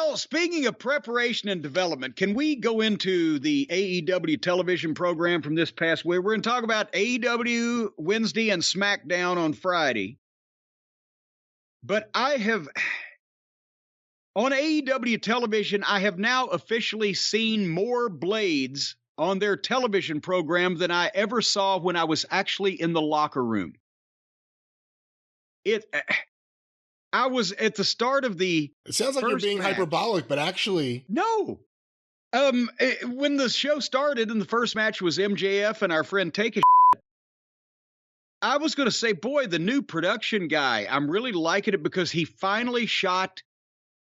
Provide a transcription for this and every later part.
Well, speaking of preparation and development, can we go into the AEW television program from this past week? We're going to talk about AEW Wednesday and SmackDown on Friday. But on AEW television, I have now officially seen more blades on their television program than I ever saw when I was actually in the locker room. I was at the start of the. It sounds like you're being hyperbolic, but actually. No. When the show started and the first match was MJF and our friend Take a shit, I was going to say, boy, the new production guy, I'm really liking it because he finally shot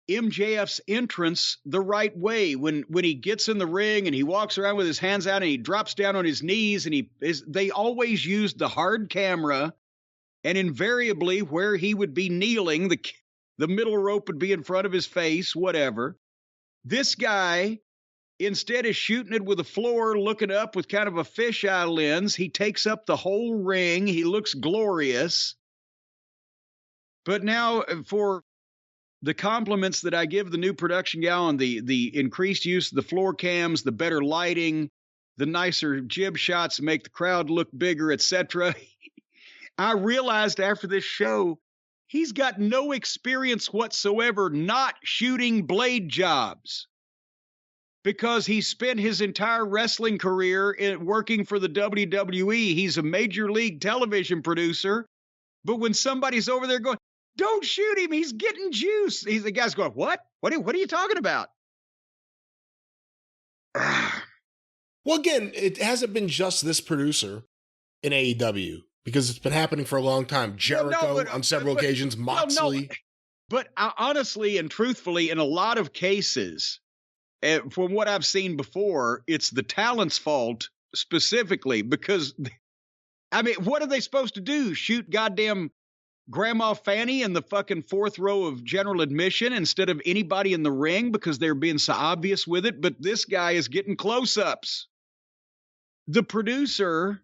MJF's entrance the right way. When he gets in the ring and he walks around with his hands out and he drops down on his knees and they always used the hard camera. And invariably, where he would be kneeling, the middle rope would be in front of his face, whatever. This guy, instead of shooting it with the floor, looking up with kind of a fisheye lens, he takes up the whole ring. He looks glorious. But now, for the compliments that I give the new production gal on the increased use of the floor cams, the better lighting, the nicer jib shots to make the crowd look bigger, etc., I realized after this show, he's got no experience whatsoever not shooting blade jobs because he spent his entire wrestling career working for the WWE. He's a major league television producer. But when somebody's over there going, don't shoot him, he's getting juice. The guy's going, what? What are you talking about? Well, again, it hasn't been just this producer in AEW. Because it's been happening for a long time. Jericho on several occasions, Moxley. But honestly and truthfully, in a lot of cases, from what I've seen before, it's the talent's fault specifically because, I mean, what are they supposed to do? Shoot goddamn Grandma Fanny in the fucking fourth row of general admission instead of anybody in the ring because they're being so obvious with it? But this guy is getting close-ups. The producer...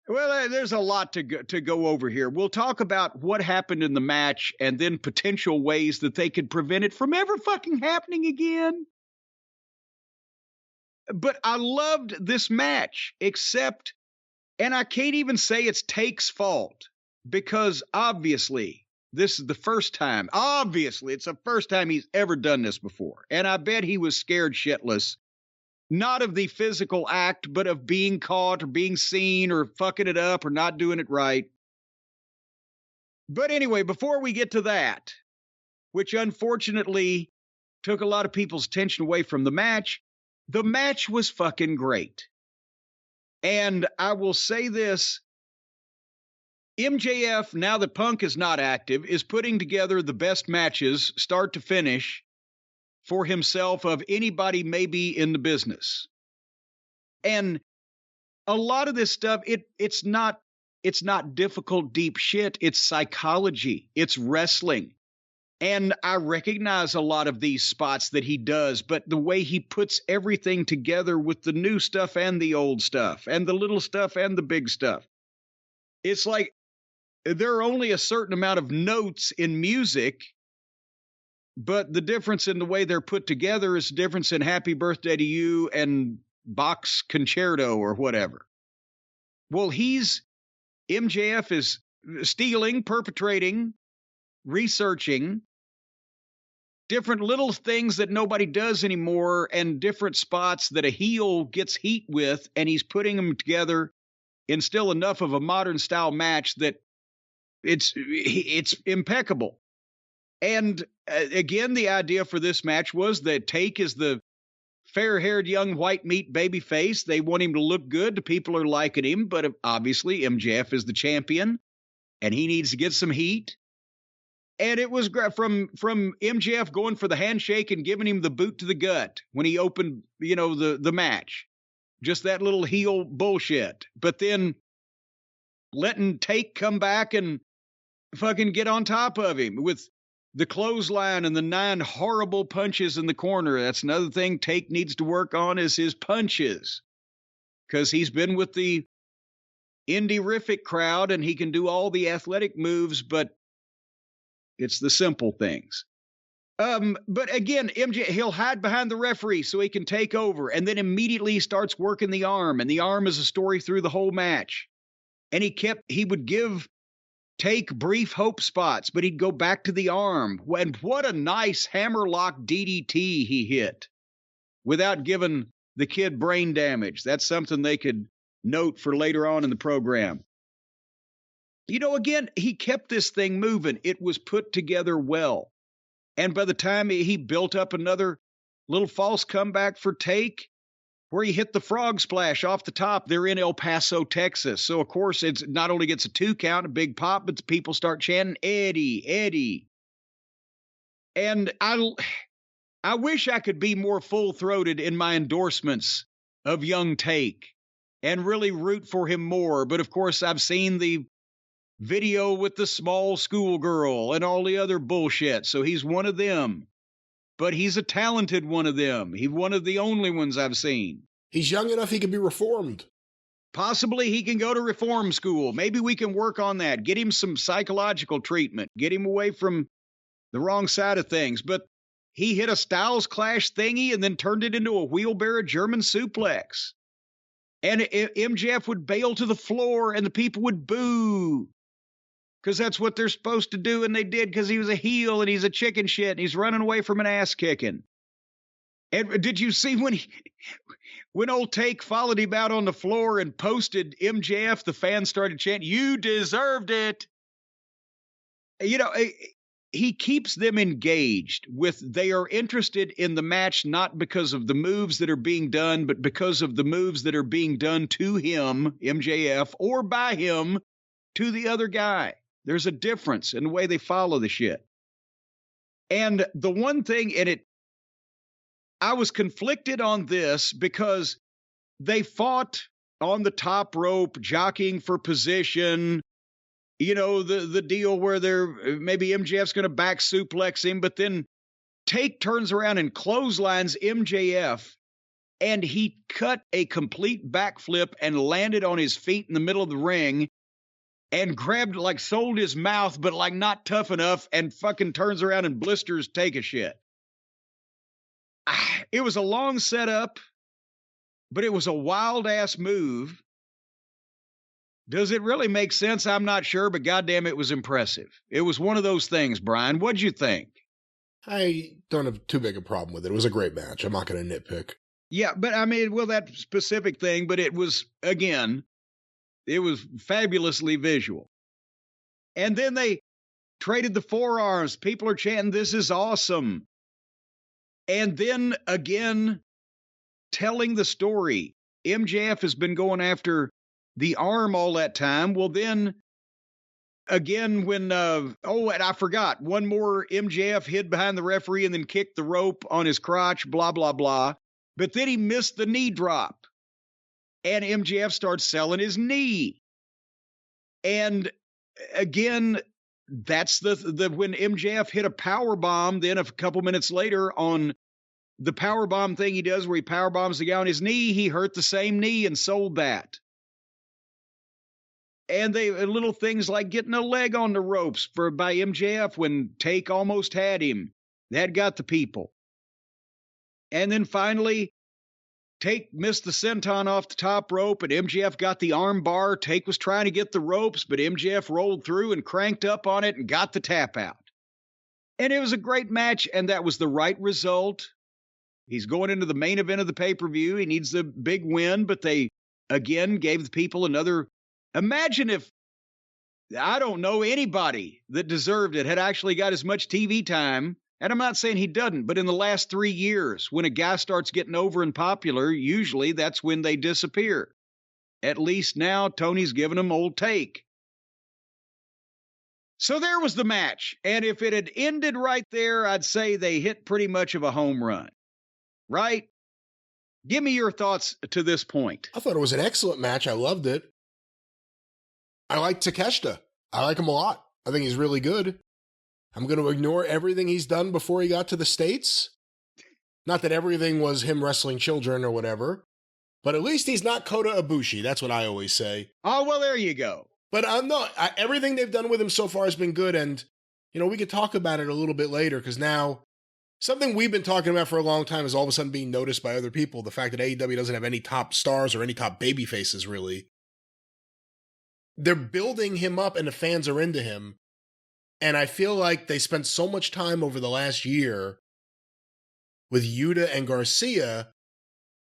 Well, there's a lot to go over here. We'll talk about what happened in the match and then potential ways that they could prevent it from ever fucking happening again. But I loved this match, except, and I can't even say it's Take's fault, because obviously, this is the first time. Obviously, it's the first time he's ever done this before. And I bet he was scared shitless. Not of the physical act, but of being caught or being seen or fucking it up or not doing it right. But anyway, before we get to that, which unfortunately took a lot of people's attention away from the match was fucking great. And I will say this, MJF, now that Punk is not active, is putting together the best matches, start to finish, for himself of anybody maybe in the business. And a lot of this stuff, it's not difficult, deep shit. It's psychology. It's wrestling. And I recognize a lot of these spots that he does, but the way he puts everything together with the new stuff and the old stuff and the little stuff and the big stuff. It's like there are only a certain amount of notes in music, but the difference in the way they're put together is the difference in Happy Birthday to You and Bach's Concerto or whatever. Well, MJF is stealing, perpetrating, researching different little things that nobody does anymore and different spots that a heel gets heat with, and he's putting them together in still enough of a modern style match that it's impeccable. And again, the idea for this match was that Take is the fair-haired young white meat baby face. They want him to look good. The people are liking him, but obviously MJF is the champion and he needs to get some heat. And it was great from MJF going for the handshake and giving him the boot to the gut when he opened, the match. Just that little heel bullshit. But then letting Take come back and fucking get on top of him with the clothesline and the 9 horrible punches in the corner. That's another thing Take needs to work on is his punches. Because he's been with the indie-rific crowd and he can do all the athletic moves, but it's the simple things. But again, he'll hide behind the referee so he can take over, and then immediately starts working the arm, and the arm is a story through the whole match. And he would give Take brief hope spots, but he'd go back to the arm. And what a nice hammerlock DDT he hit without giving the kid brain damage. That's something they could note for later on in the program. Again, he kept this thing moving. It was put together well. And by the time he built up another little false comeback for Take, where he hit the frog splash off the top. They're in El Paso, Texas. So, of course, it's not only gets a 2 count, a big pop, but the people start chanting, Eddie, Eddie. And I wish I could be more full-throated in my endorsements of young Take and really root for him more. But, of course, I've seen the video with the small schoolgirl and all the other bullshit. So he's one of them. But he's a talented one of them. He's one of the only ones I've seen. He's young enough he can be reformed. Possibly he can go to reform school. Maybe we can work on that. Get him some psychological treatment. Get him away from the wrong side of things. But he hit a Styles Clash thingy and then turned it into a wheelbarrow German suplex. And MJF would bail to the floor and the people would boo. Because that's what they're supposed to do, and they did because he was a heel and he's a chicken shit and he's running away from an ass kicking. And did you see when old Take followed him out on the floor and posted MJF, the fans started chanting, "You deserved it." He keeps them engaged they are interested in the match, not because of the moves that are being done, but because of the moves that are being done to him, MJF, or by him to the other guy. There's a difference in the way they follow the shit. And the one thing I was conflicted on this because they fought on the top rope, jockeying for position. The deal where maybe MJF's going to back suplex him, but then Take turns around and clotheslines MJF, and he cut a complete backflip and landed on his feet in the middle of the ring. And grabbed, sold his mouth, but not tough enough, and fucking turns around and blisters Take a shit. It was a long setup, but it was a wild-ass move. Does it really make sense? I'm not sure, but goddamn, it was impressive. It was one of those things, Brian. What'd you think? I don't have too big a problem with it. It was a great match. I'm not going to nitpick. Yeah, but that specific thing, but it was, again... It was fabulously visual. And then they traded the forearms. People are chanting, "This is awesome." And then, again, telling the story. MJF has been going after the arm all that time. Well, then, again, when... and I forgot. One more, MJF hid behind the referee and then kicked the rope on his crotch, blah, blah, blah. But then he missed the knee drop. And MJF starts selling his knee. And again, that's when MJF hit a power bomb. Then a couple minutes later on the power bomb thing he does where he power bombs the guy on his knee, he hurt the same knee and sold that. And little things like getting a leg on the ropes by MJF when Take almost had him. That got the people. And then finally, Take missed the senton off the top rope, and MJF got the arm bar. Take was trying to get the ropes, but MJF rolled through and cranked up on it and got the tap out. And it was a great match, and that was the right result. He's going into the main event of the pay-per-view. He needs the big win, but they, again, gave the people another... Imagine if, I don't know, anybody that deserved it had actually got as much TV time. And I'm not saying he doesn't, but in the last 3 years, when a guy starts getting over and popular, usually that's when they disappear. At least now, Tony's giving them old Take. So there was the match. And if it had ended right there, I'd say they hit pretty much of a home run. Right? Give me your thoughts to this point. I thought it was an excellent match. I loved it. I like Takeshita. I like him a lot. I think he's really good. I'm going to ignore everything he's done before he got to the States. Not that everything was him wrestling children or whatever, but at least he's not Kota Ibushi. That's what I always say. Oh, well, there you go. But everything they've done with him so far has been good, and, we could talk about it a little bit later, because now Something we've been talking about for a long time is all of a sudden being noticed by other people. The fact that AEW doesn't have any top stars or any top baby faces, really. They're building him up and the fans are into him. And I feel like they spent so much time over the last year with Yuta and Garcia,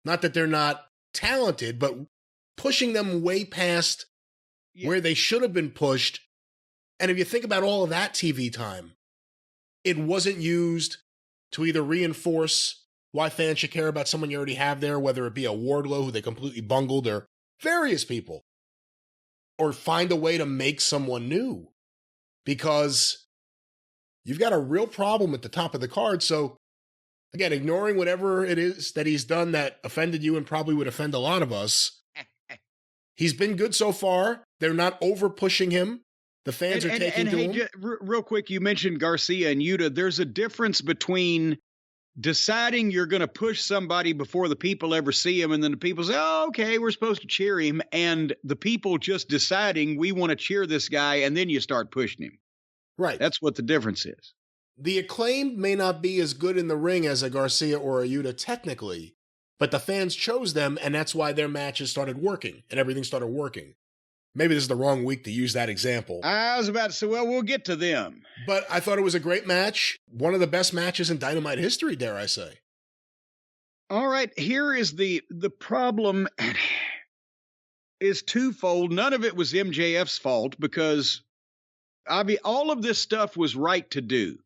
not that they're not talented, but pushing them way past where they should have been pushed. And if you think about all of that TV time, it wasn't used to either reinforce why fans should care about someone you already have there, whether it be a Wardlow who they completely bungled or various people, or find a way to make someone new, because you've got a real problem at the top of the card. So again, ignoring whatever it is that he's done that offended you and probably would offend a lot of us, he's been good so far. They're not over pushing him. The fans are taking to him. Real quick, you mentioned Garcia and Yuta. There's a difference between deciding you're going to push somebody before the people ever see him, and then the people say, oh, okay, we're supposed to cheer him, and the people just deciding we want to cheer this guy, and then you start pushing him. Right. That's what the difference is. The Acclaimed may not be as good in the ring as a Garcia or a Yuta technically, but the fans chose them, and that's why their matches started working, and everything started working. Maybe this is the wrong week to use that example. I was about to say, well, we'll get to them. But I thought it was a great match. One of the best matches in Dynamite history, dare I say. All right, here is the problem is twofold. None of it was MJF's fault because all of this stuff was right to do.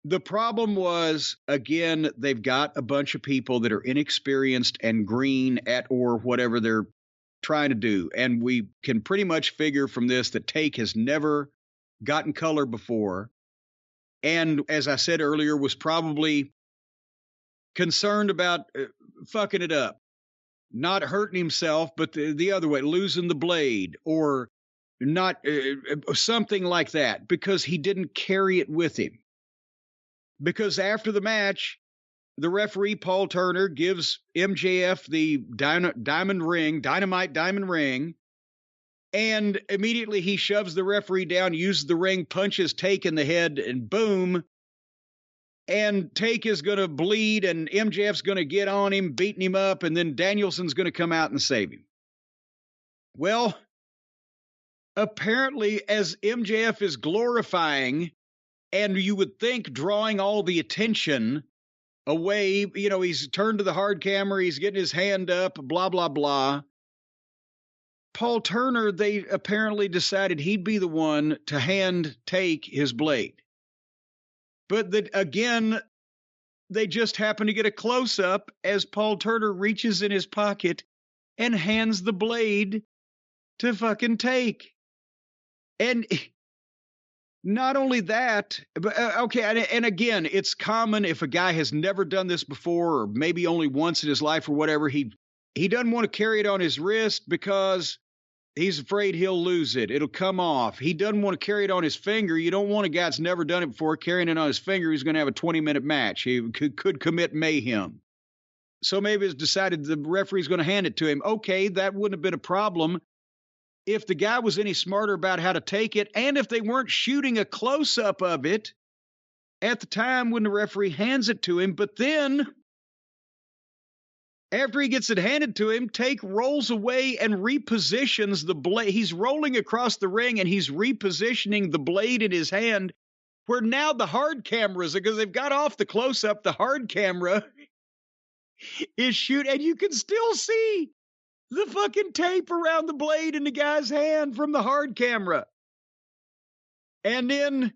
The problem was, again, they've got a bunch of people that are inexperienced and green at or whatever they're trying to do. And we can pretty much figure from this that Take has never gotten color before. And as I said earlier, was probably concerned about fucking it up, not hurting himself, but the other way, losing the blade or not something like that, because he didn't carry it with him. Because after the match, the referee, Paul Turner, gives MJF the dynamite diamond ring, and immediately he shoves the referee down, uses the ring, punches Take in the head, and boom. And Take is going to bleed, and MJF's going to get on him, beating him up, and then Danielson's going to come out and save him. Well, apparently, as MJF is glorifying, and you would think drawing all the attention away, he's turned to the hard camera, he's getting his hand up, blah, blah, blah. Paul Turner, they apparently decided he'd be the one to hand Take his blade. But again, they just happen to get a close-up as Paul Turner reaches in his pocket and hands the blade to fucking Take. And not only that, but okay, and again, it's common if a guy has never done this before, or maybe only once in his life or whatever, he doesn't want to carry it on his wrist because he's afraid he'll lose it. It'll come off. He doesn't want to carry it on his finger. You don't want a guy that's never done it before carrying it on his finger. He's going to have a 20-minute match. He could commit mayhem. So maybe it's decided the referee's going to hand it to him. Okay, that wouldn't have been a problem if the guy was any smarter about how to take it, and if they weren't shooting a close-up of it at the time when the referee hands it to him. But then, after he gets it handed to him, Take rolls away and repositions the blade. He's rolling across the ring, and he's repositioning the blade in his hand, where now the hard cameras, because they've got off the close-up, the hard camera is shooting, and you can still see the fucking tape around the blade in the guy's hand from the hard camera. And then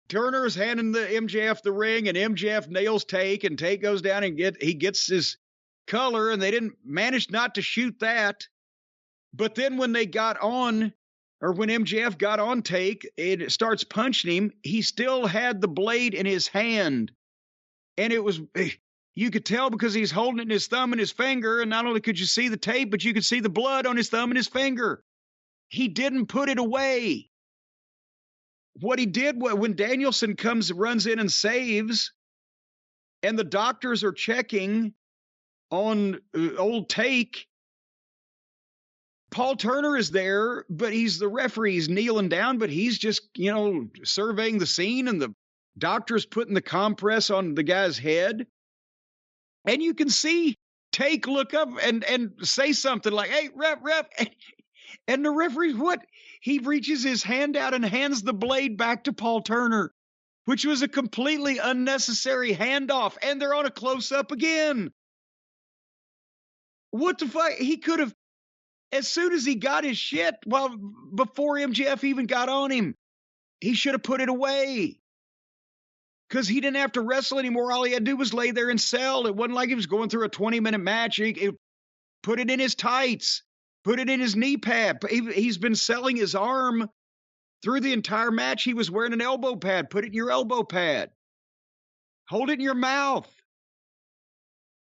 Turner's handing the MJF the ring, and MJF nails Take, and Take goes down and he gets his color, and they didn't manage not to shoot that. But then when they got on, or when MJF got on Take, it starts punching him, he still had the blade in his hand. And it was, you could tell because he's holding it in his thumb and his finger, and not only could you see the tape, but you could see the blood on his thumb and his finger. He didn't put it away. What he did, when Danielson runs in and saves, and the doctors are checking on old Take, Paul Turner is there, but he's the referee. He's kneeling down, but he's just, surveying the scene, and the Doctor's putting the compress on the guy's head. And you can see Take look up and say something like, hey, ref. And the referee, what? He reaches his hand out and hands the blade back to Paul Turner, which was a completely unnecessary handoff. And they're on a close-up again. What the fuck? He could have, as soon as he got his shit, before MJF even got on him, he should have put it away. Because he didn't have to wrestle anymore. All he had to do was lay there and sell. It wasn't like he was going through a 20-minute match. He put it in his tights. Put it in his knee pad. He's been selling his arm through the entire match. He was wearing an elbow pad. Put it in your elbow pad. Hold it in your mouth.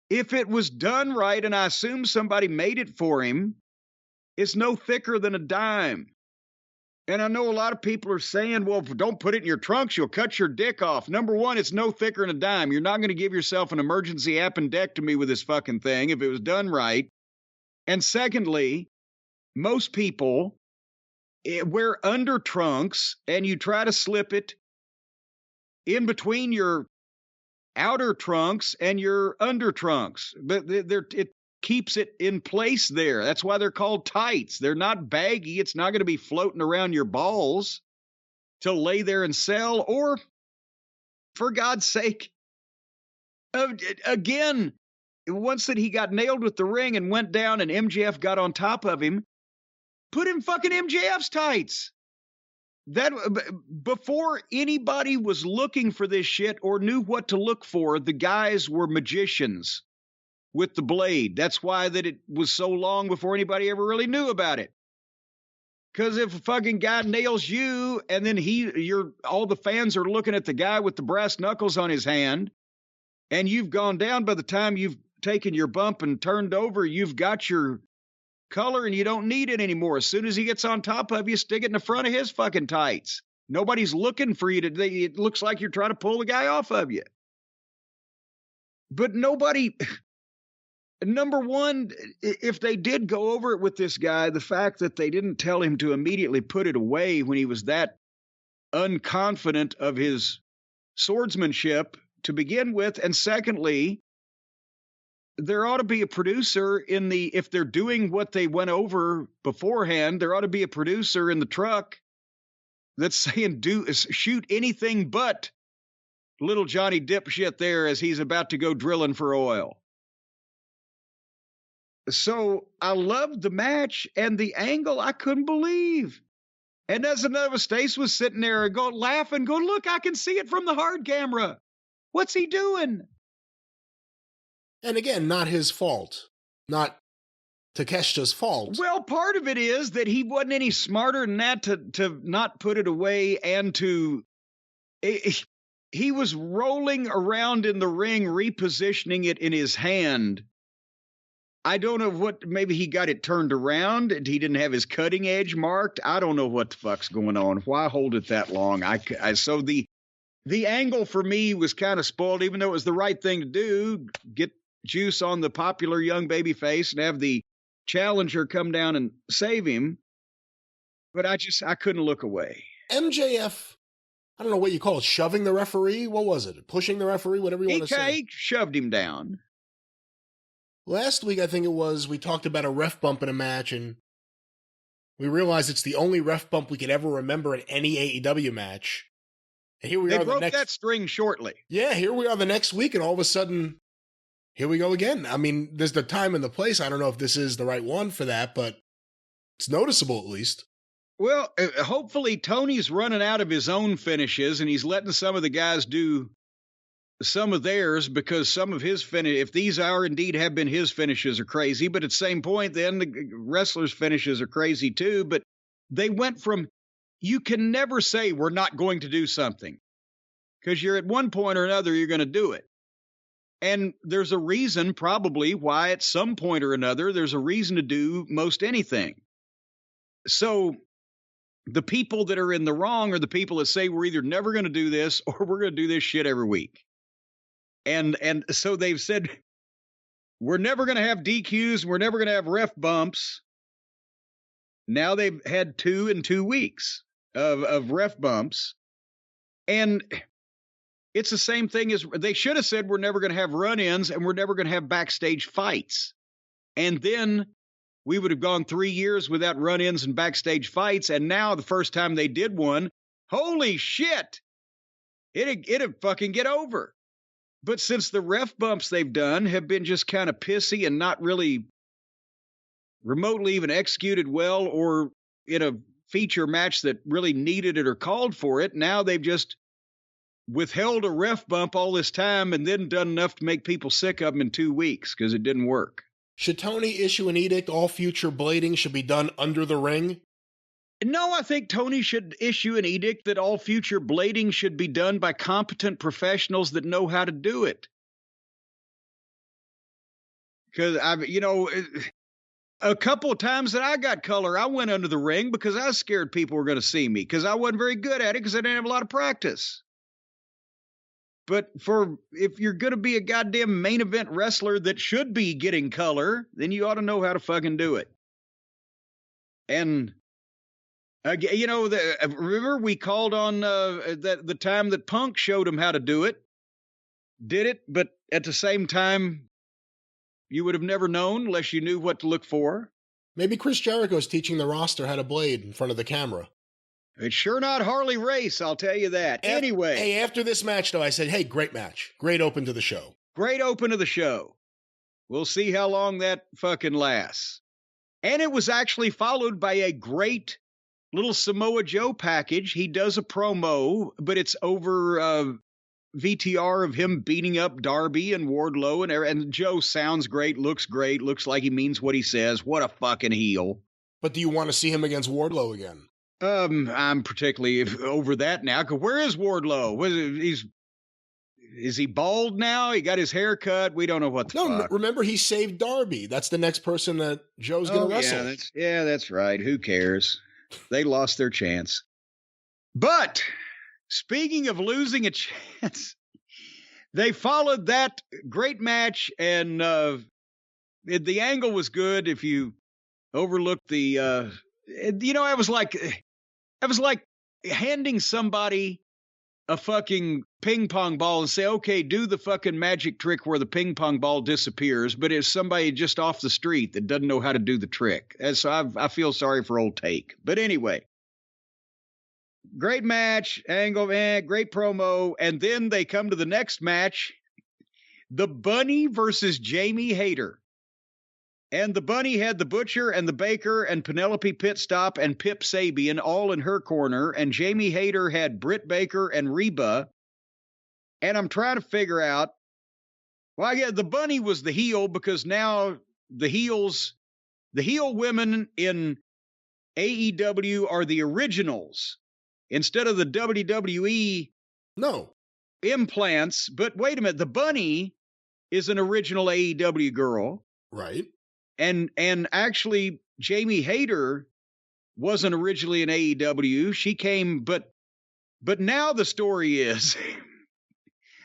If it was done right, and I assume somebody made it for him, it's no thicker than a dime. And I know a lot of people are saying, well, don't put it in your trunks, you'll cut your dick off. Number one, it's no thicker than a dime. You're not going to give yourself an emergency appendectomy with this fucking thing if it was done right. And secondly, most people wear under trunks and you try to slip it in between your outer trunks and your under trunks. But it keeps it in place there. That's why they're called tights. They're not baggy. It's not going to be floating around your balls to lay there and sell. Or, for God's sake, again, once that he got nailed with the ring and went down and MJF got on top of him, put him fucking MJF's tights. That before anybody was looking for this shit or knew what to look for, the guys were magicians with the blade. That's why that it was so long before anybody ever really knew about it. Because if a fucking guy nails you and then all the fans are looking at the guy with the brass knuckles on his hand and you've gone down, by the time you've taken your bump and turned over, you've got your color and you don't need it anymore. As soon as he gets on top of you, stick it in the front of his fucking tights. Nobody's looking for you today. It looks like you're trying to pull the guy off of you. But nobody... Number one, if they did go over it with this guy, the fact that they didn't tell him to immediately put it away when he was that unconfident of his swordsmanship to begin with. And secondly, there ought to be a producer if they're doing what they went over beforehand, there ought to be a producer in the truck that's saying, shoot anything but little Johnny dipshit there as he's about to go drilling for oil. So I loved the match and the angle. I couldn't believe. And as another, Stace was sitting there and laughing, look, I can see it from the hard camera. What's he doing? And again, not his fault. Not Takeshita's fault. Well, part of it is that he wasn't any smarter than that to not put it away and to... He was rolling around in the ring, repositioning it in his hand. I don't know maybe he got it turned around and he didn't have his cutting edge marked. I don't know what the fuck's going on. Why hold it that long? So the angle for me was kind of spoiled, even though it was the right thing to do. Get juice on the popular young baby face and have the challenger come down and save him. But I couldn't look away. MJF, I don't know what you call it, shoving the referee? What was it? Pushing the referee? Whatever you want to say. He shoved him down. Last week, I think it was, we talked about a ref bump in a match, and we realized it's the only ref bump we could ever remember in any AEW match. And here we are. They broke that string shortly. Yeah, here we are the next week, and all of a sudden, here we go again. I mean, there's the time and the place. I don't know if this is the right one for that, but it's noticeable at least. Well, hopefully Tony's running out of his own finishes, and he's letting some of the guys do some of theirs, because some of his if these are indeed have been his finishes, are crazy. But at the same point, then the wrestlers' finishes are crazy too. But they went from, you can never say we're not going to do something, because you're at one point or another, you're going to do it. And there's a reason probably why at some point or another, there's a reason to do most anything. So the people that are in the wrong are the people that say we're either never going to do this or we're going to do this shit every week. And so they've said, we're never going to have DQs. We're never going to have ref bumps. Now they've had 2 in 2 weeks of ref bumps. And It's the same thing as they should have said we're never going to have run-ins and we're never going to have backstage fights. And then we would have gone 3 years without run-ins and backstage fights. And now the first time they did one, holy shit, it'd fucking get over. But since the ref bumps they've done have been just kind of pissy and not really remotely even executed well or in a feature match that really needed it or called for it, now they've just withheld a ref bump all this time and then done enough to make people sick of them in 2 weeks because it didn't work. Should Tony issue an edict all future blading should be done under the ring? No, I think Tony should issue an edict that all future blading should be done by competent professionals that know how to do it. Because, a couple of times that I got color, I went under the ring because I was scared people were going to see me because I wasn't very good at it because I didn't have a lot of practice. But if you're going to be a goddamn main event wrestler that should be getting color, then you ought to know how to fucking do it. And, remember we called on the time that Punk showed him how to do it, did it, but at the same time, you would have never known unless you knew what to look for. Maybe Chris Jericho's teaching the roster how to blade in front of the camera. It's sure not Harley Race, I'll tell you that. Anyway. Hey, after this match, though, I said, hey, great match. Great open to the show. Great open to the show. We'll see how long that fucking lasts. And it was actually followed by a great little Samoa Joe package. He does a promo, but it's over VTR of him beating up Darby and Wardlow. And Joe sounds great, looks like he means what he says. What a fucking heel. But do you want to see him against Wardlow again? I'm particularly over that now. Cause where is Wardlow? Is he bald now? He got his hair cut. We don't know what the fuck. Remember he saved Darby. That's the next person that Joe's going to wrestle. That's right. Who cares? They lost their chance. But speaking of losing a chance, they followed that great match and the angle was good. If you overlooked the, I was like handing somebody a fucking ping pong ball and say, okay, do the fucking magic trick where the ping pong ball disappears. But it's somebody just off the street that doesn't know how to do the trick. And so I feel sorry for old Take. But anyway, great match, angle, great promo. And then they come to the next match, the Bunny versus Jamie Hayter. And the Bunny had the Butcher and the Baker and Penelope Pitstop and Pip Sabian all in her corner. And Jamie Hayter had Britt Baker and Reba. And I'm trying to figure out, the Bunny was the heel because now the heel women in AEW are the originals instead of the WWE implants. But wait a minute, the Bunny is an original AEW girl. Right. And actually, Jamie Hayter wasn't originally in AEW. She came, but now the story is,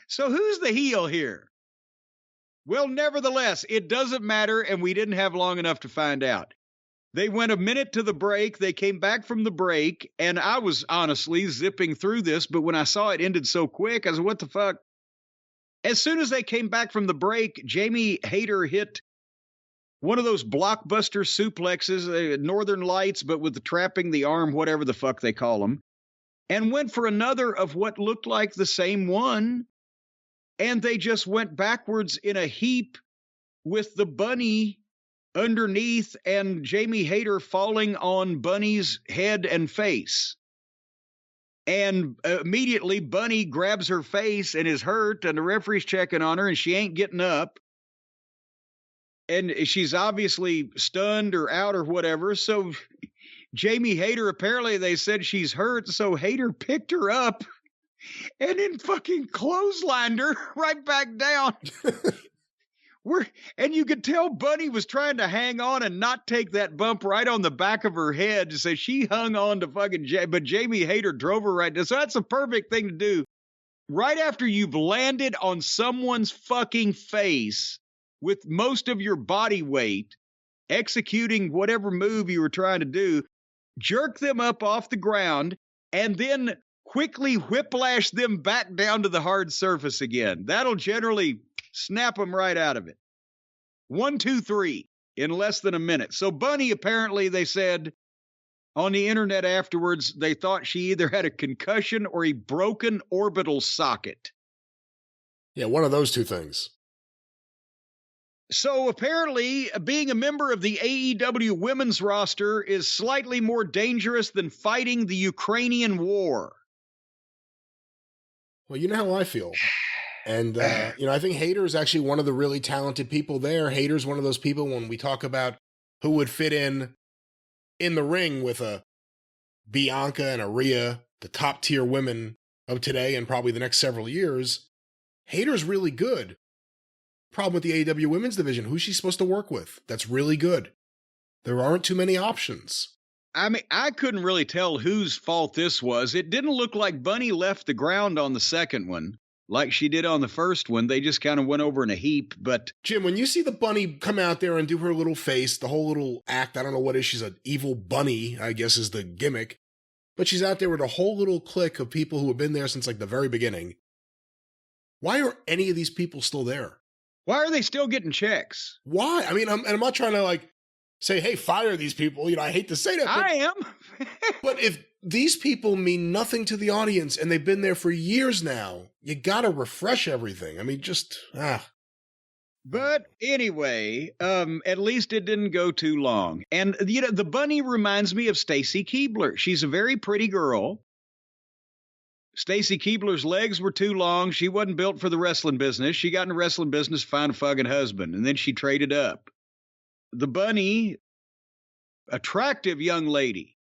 so who's the heel here? Well, nevertheless, it doesn't matter, and we didn't have long enough to find out. They went a minute to the break. They came back from the break, and I was honestly zipping through this, but when I saw it ended so quick, I said, what the fuck? As soon as they came back from the break, Jamie Hayter hit one of those blockbuster suplexes, Northern Lights, but with the trapping the arm, whatever the fuck they call them, and went for another of what looked like the same one. And they just went backwards in a heap with the Bunny underneath and Jamie Hayter falling on Bunny's head and face. And immediately Bunny grabs her face and is hurt, and the referee's checking on her and she ain't getting up. And she's obviously stunned or out or whatever. So Jamie Hayter, apparently they said she's hurt. So Hayter picked her up and then fucking clotheslined her right back down. And you could tell Bunny was trying to hang on and not take that bump right on the back of her head. So she hung on to fucking but Jamie Hayter drove her right down. So that's a perfect thing to do. Right after you've landed on someone's fucking face with most of your body weight, executing whatever move you were trying to do, jerk them up off the ground, and then quickly whiplash them back down to the hard surface again. That'll generally snap them right out of it. 1, 2, 3 in less than a minute. So Bunny, apparently, they said on the internet afterwards, they thought she either had a concussion or a broken orbital socket. Yeah, one of those two things. So apparently, being a member of the AEW women's roster is slightly more dangerous than fighting the Ukrainian war. Well, you know how I feel. And, I think Hayter is actually one of the really talented people there. Hayter's one of those people when we talk about who would fit in the ring with a Bianca and a Rhea, the top tier women of today and probably the next several years. Hayter's really good. Problem with the AEW women's division, who's she supposed to work with? That's really good. There aren't too many options. I mean, I couldn't really tell whose fault this was. It didn't look like Bunny left the ground on the second one, like she did on the first one. They just kind of went over in a heap, but... Jim, when you see the bunny come out there and do her little face, the whole little act, I don't know what it is, she's an evil bunny, I guess is the gimmick, but she's out there with a whole little clique of people who have been there since like the very beginning. Why are any of these people still there? Why are they still getting checks? Why? I mean, I'm not trying to say, hey, fire these people. I hate to say that. I am. But if these people mean nothing to the audience and they've been there for years now, you got to refresh everything. I mean, But anyway, at least it didn't go too long. And, the bunny reminds me of Stacy Keibler. She's a very pretty girl. Stacy Keibler's legs were too long. She wasn't built for the wrestling business. She got in the wrestling business to find a fucking husband, and then she traded up. The bunny, attractive young lady,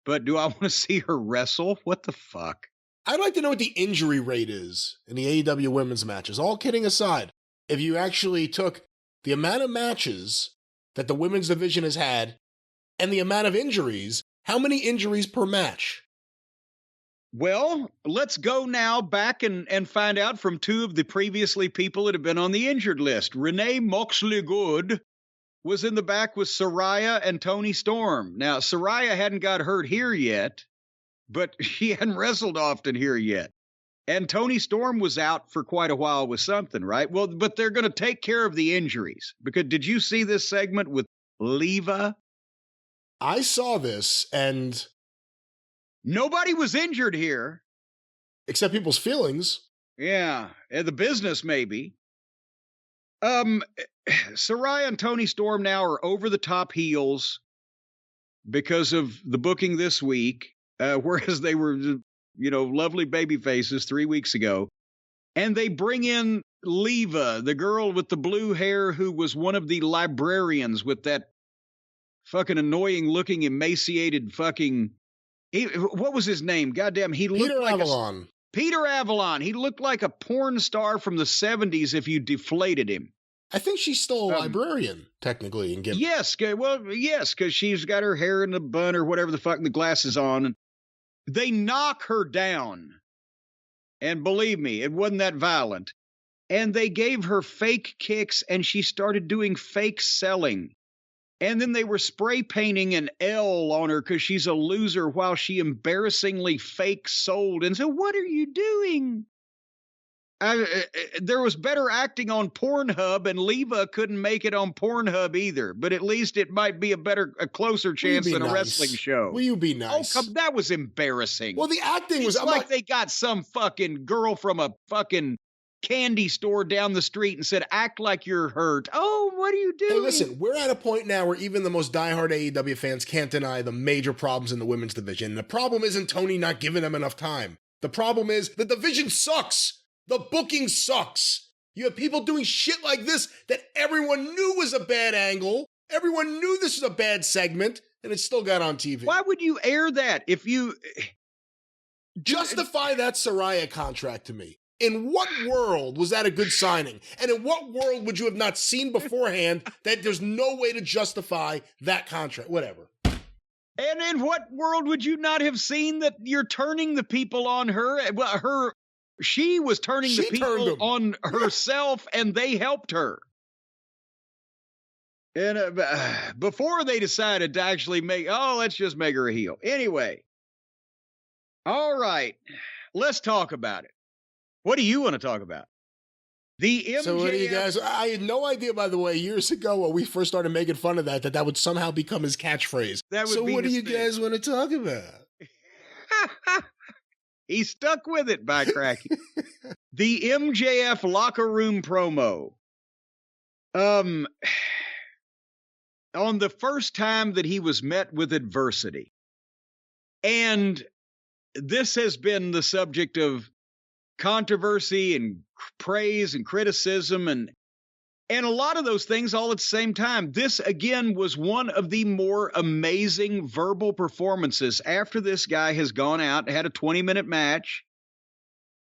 but do I want to see her wrestle? What the fuck? I'd like to know what the injury rate is in the AEW women's matches. All kidding aside, if you actually took the amount of matches that the women's division has had and the amount of injuries, how many injuries per match? Well, let's go now back and find out from two of the previously people that have been on the injured list. Renee Moxley Good was in the back with Saraya and Toni Storm. Now, Saraya hadn't got hurt here yet, but she hadn't wrestled often here yet. And Toni Storm was out for quite a while with something, right? Well, but they're going to take care of the injuries. Because did you see this segment with Leva? I saw this, and nobody was injured here. Except people's feelings. Yeah, the business maybe. Saraya and Toni Storm now are over the top heels because of the booking this week, whereas they were, lovely baby faces 3 weeks ago. And they bring in Leva, the girl with the blue hair who was one of the librarians with that fucking annoying looking emaciated fucking... what was his name? Goddamn, he looked Peter like Avalon. Peter Avalon. He looked like a porn star from the 70s if you deflated him. I think she's still a librarian, technically, in gimmick. Yes, because she's got her hair in a bun or whatever the fuck, and the glasses on. And they knock her down. And believe me, it wasn't that violent. And they gave her fake kicks, and she started doing fake selling. And then they were spray painting an L on her because she's a loser while she embarrassingly fake sold. And so, what are you doing? There was better acting on Pornhub, and Leva couldn't make it on Pornhub either. But at least it might be a closer chance than a wrestling show. Will you be nice? Oh, that was embarrassing. Well, the acting was like they got some fucking girl from a fucking candy store down the street and said, act like you're hurt. Oh, what are you doing? Hey, listen, we're at a point now where even the most diehard AEW fans can't deny the major problems in the women's division. The problem isn't Tony not giving them enough time. The problem is the division sucks. The booking sucks. You have people doing shit like this that everyone knew was a bad angle. Everyone knew this was a bad segment, and it still got on TV. Why would you air that if you... Justify that Saraya contract to me. In what world was that a good signing? And in what world would you have not seen beforehand that there's no way to justify that contract? Whatever. And in what world would you not have seen that you're turning the people on her? Well, she was turning the people on herself, and they helped her. And before they decided to actually let's just make her a heel. Anyway, All right. Let's talk about it. What do you want to talk about? The MJF. So what do you guys? I had no idea, by the way, years ago when we first started making fun of that would somehow become his catchphrase. So what do you guys want to talk about? He stuck with it by cracking. The MJF locker room promo. On the first time that he was met with adversity. And this has been the subject of controversy and praise and criticism and a lot of those things all at the same time. This, again, was one of the more amazing verbal performances after this guy has gone out and had a 20-minute match.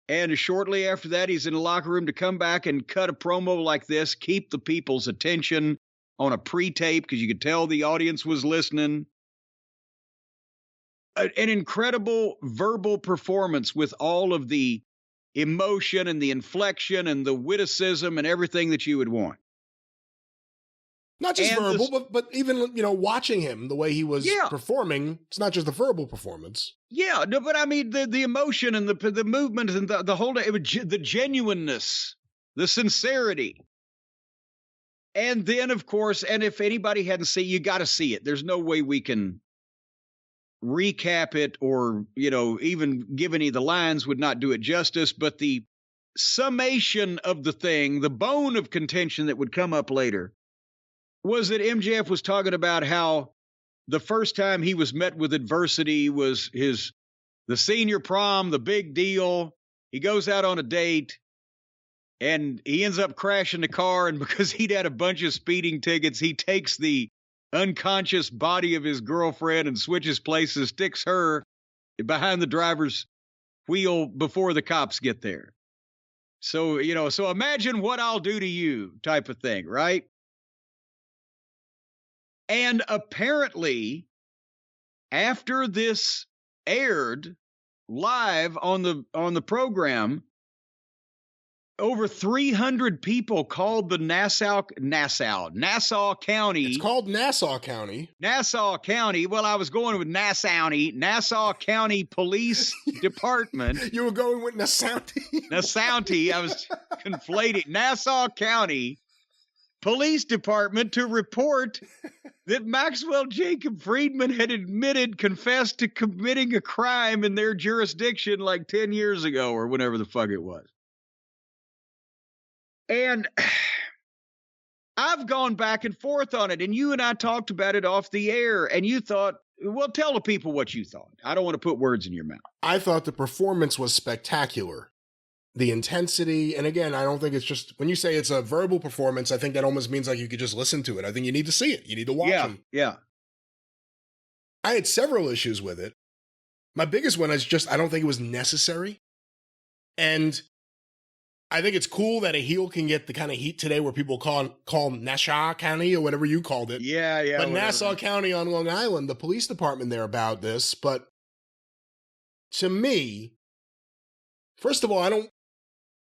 And shortly after that, he's in the locker room to come back and cut a promo like this, keep the people's attention on a pre-tape because you could tell the audience was listening. An incredible verbal performance with all of the emotion and the inflection and the witticism and everything that you would want. Not just verbal, but even, watching him, the way he was performing, it's not just the verbal performance. Yeah, no, but I mean, the emotion and the movement and the whole, the genuineness, the sincerity. And then, of course, and if anybody hadn't seen, you got to see it. There's no way we can recap it or, even give any of the lines would not do it justice. But the summation of the thing, the bone of contention that would come up later, was that MJF was talking about how the first time he was met with adversity was the senior prom, the big deal. He goes out on a date and he ends up crashing the car. And because he'd had a bunch of speeding tickets, he takes the unconscious body of his girlfriend and switches places, sticks her behind the driver's wheel before the cops get there. So, so imagine what I'll do to you type of thing, right? And apparently, after this aired live on the program, over 300 people called the Nassau County. It's called Nassau County. Nassau County. Well, I was going with Nassau County Police Department. You were going with Nassau. I was conflating. Nassau County Police Department to report that Maxwell Jacob Friedman had confessed to committing a crime in their jurisdiction like 10 years ago or whenever the fuck it was. And I've gone back and forth on it, and you and I talked about it off the air, and you thought, well, tell the people what you thought. I don't want to put words in your mouth. I thought the performance was spectacular. The intensity, and again, I don't think it's just, when you say it's a verbal performance, I think that almost means like you could just listen to it. I think you need to see it. You need to watch him. Yeah. I had several issues with it. My biggest one is just, I don't think it was necessary. And I think it's cool that a heel can get the kind of heat today where people call Nassau County or whatever you called it. Yeah. But whatever. Nassau County on Long Island, the police department there about this. But to me, first of all,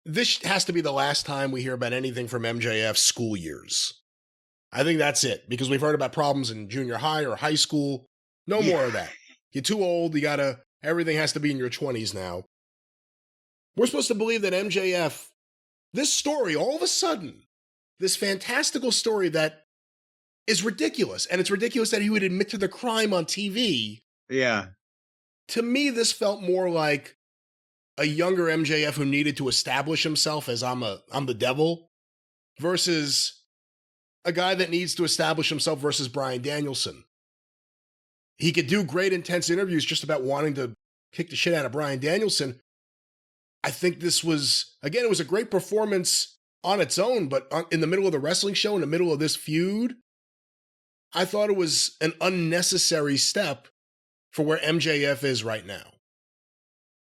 this has to be the last time we hear about anything from MJF's school years. I think that's it, because we've heard about problems in junior high or high school. No more of that. You're too old. Everything has to be in your 20s now. We're supposed to believe that MJF, this story, all of a sudden, this fantastical story that is ridiculous, and it's ridiculous that he would admit to the crime on TV. Yeah. To me, this felt more like a younger MJF who needed to establish himself as I'm the devil, versus a guy that needs to establish himself versus Bryan Danielson. He could do great, intense interviews just about wanting to kick the shit out of Bryan Danielson. I think this was, again, it was a great performance on its own, but in the middle of the wrestling show, in the middle of this feud, I thought it was an unnecessary step for where MJF is right now.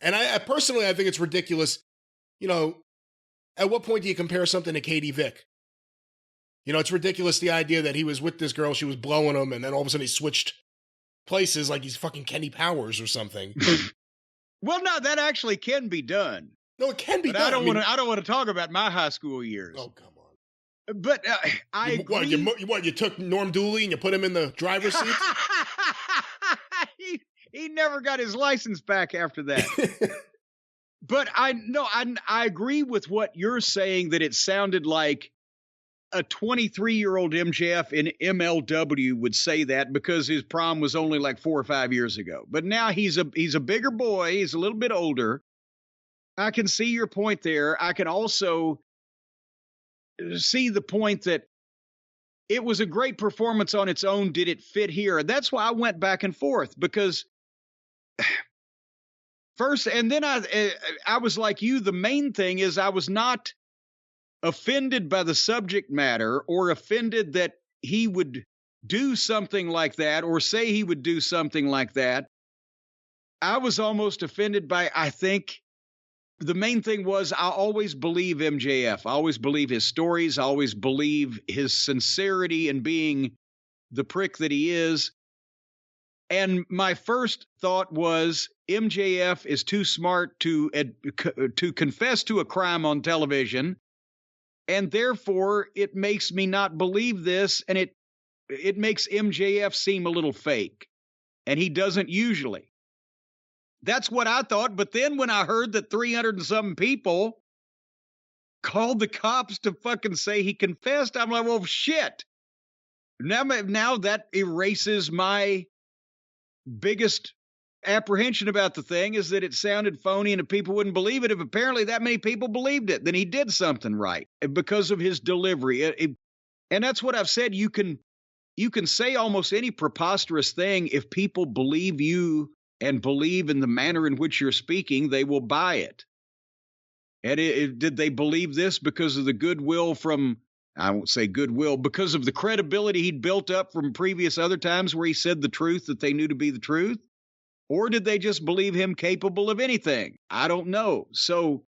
And I personally, I think it's ridiculous. At what point do you compare something to Katie Vick? It's ridiculous, the idea that he was with this girl, she was blowing him, and then all of a sudden he switched places like he's fucking Kenny Powers or something. Well, no, that actually can be done. No, it can be but done. I don't want to talk about my high school years. Oh, come on. But I agree. You took Norm Dooley and you put him in the driver's seat? He He never got his license back after that. But I agree with what you're saying, that it sounded like a 23-year-old MJF in MLW would say that, because his prom was only like 4 or 5 years ago. But now he's a bigger boy. He's a little bit older. I can see your point there. I can also see the point that it was a great performance on its own. Did it fit here? And that's why I went back and forth, because first, and then I was like you. The main thing is I was not offended by the subject matter, or offended that he would do something like that, or say he would do something like that. I was almost offended by, I think the main thing was, I always believe MJF. I always believe his stories. I always believe his sincerity in being the prick that he is. And my first thought was, MJF is too smart to confess to a crime on television, and therefore it makes me not believe this, and it makes MJF seem a little fake, and he doesn't usually. That's what I thought. But then when I heard that 300 and something people called the cops to fucking say he confessed, I'm like, well, shit. Now that erases my biggest apprehension about the thing, is that it sounded phony and if people wouldn't believe it. If apparently that many people believed it, then he did something right because of his delivery. And that's what I've said. You can say almost any preposterous thing. If people believe you and believe in the manner in which you're speaking, they will buy it. And did they believe this because of the goodwill from, I won't say goodwill, because of the credibility he'd built up from previous other times where he said the truth that they knew to be the truth? Or did they just believe him capable of anything? I don't know. So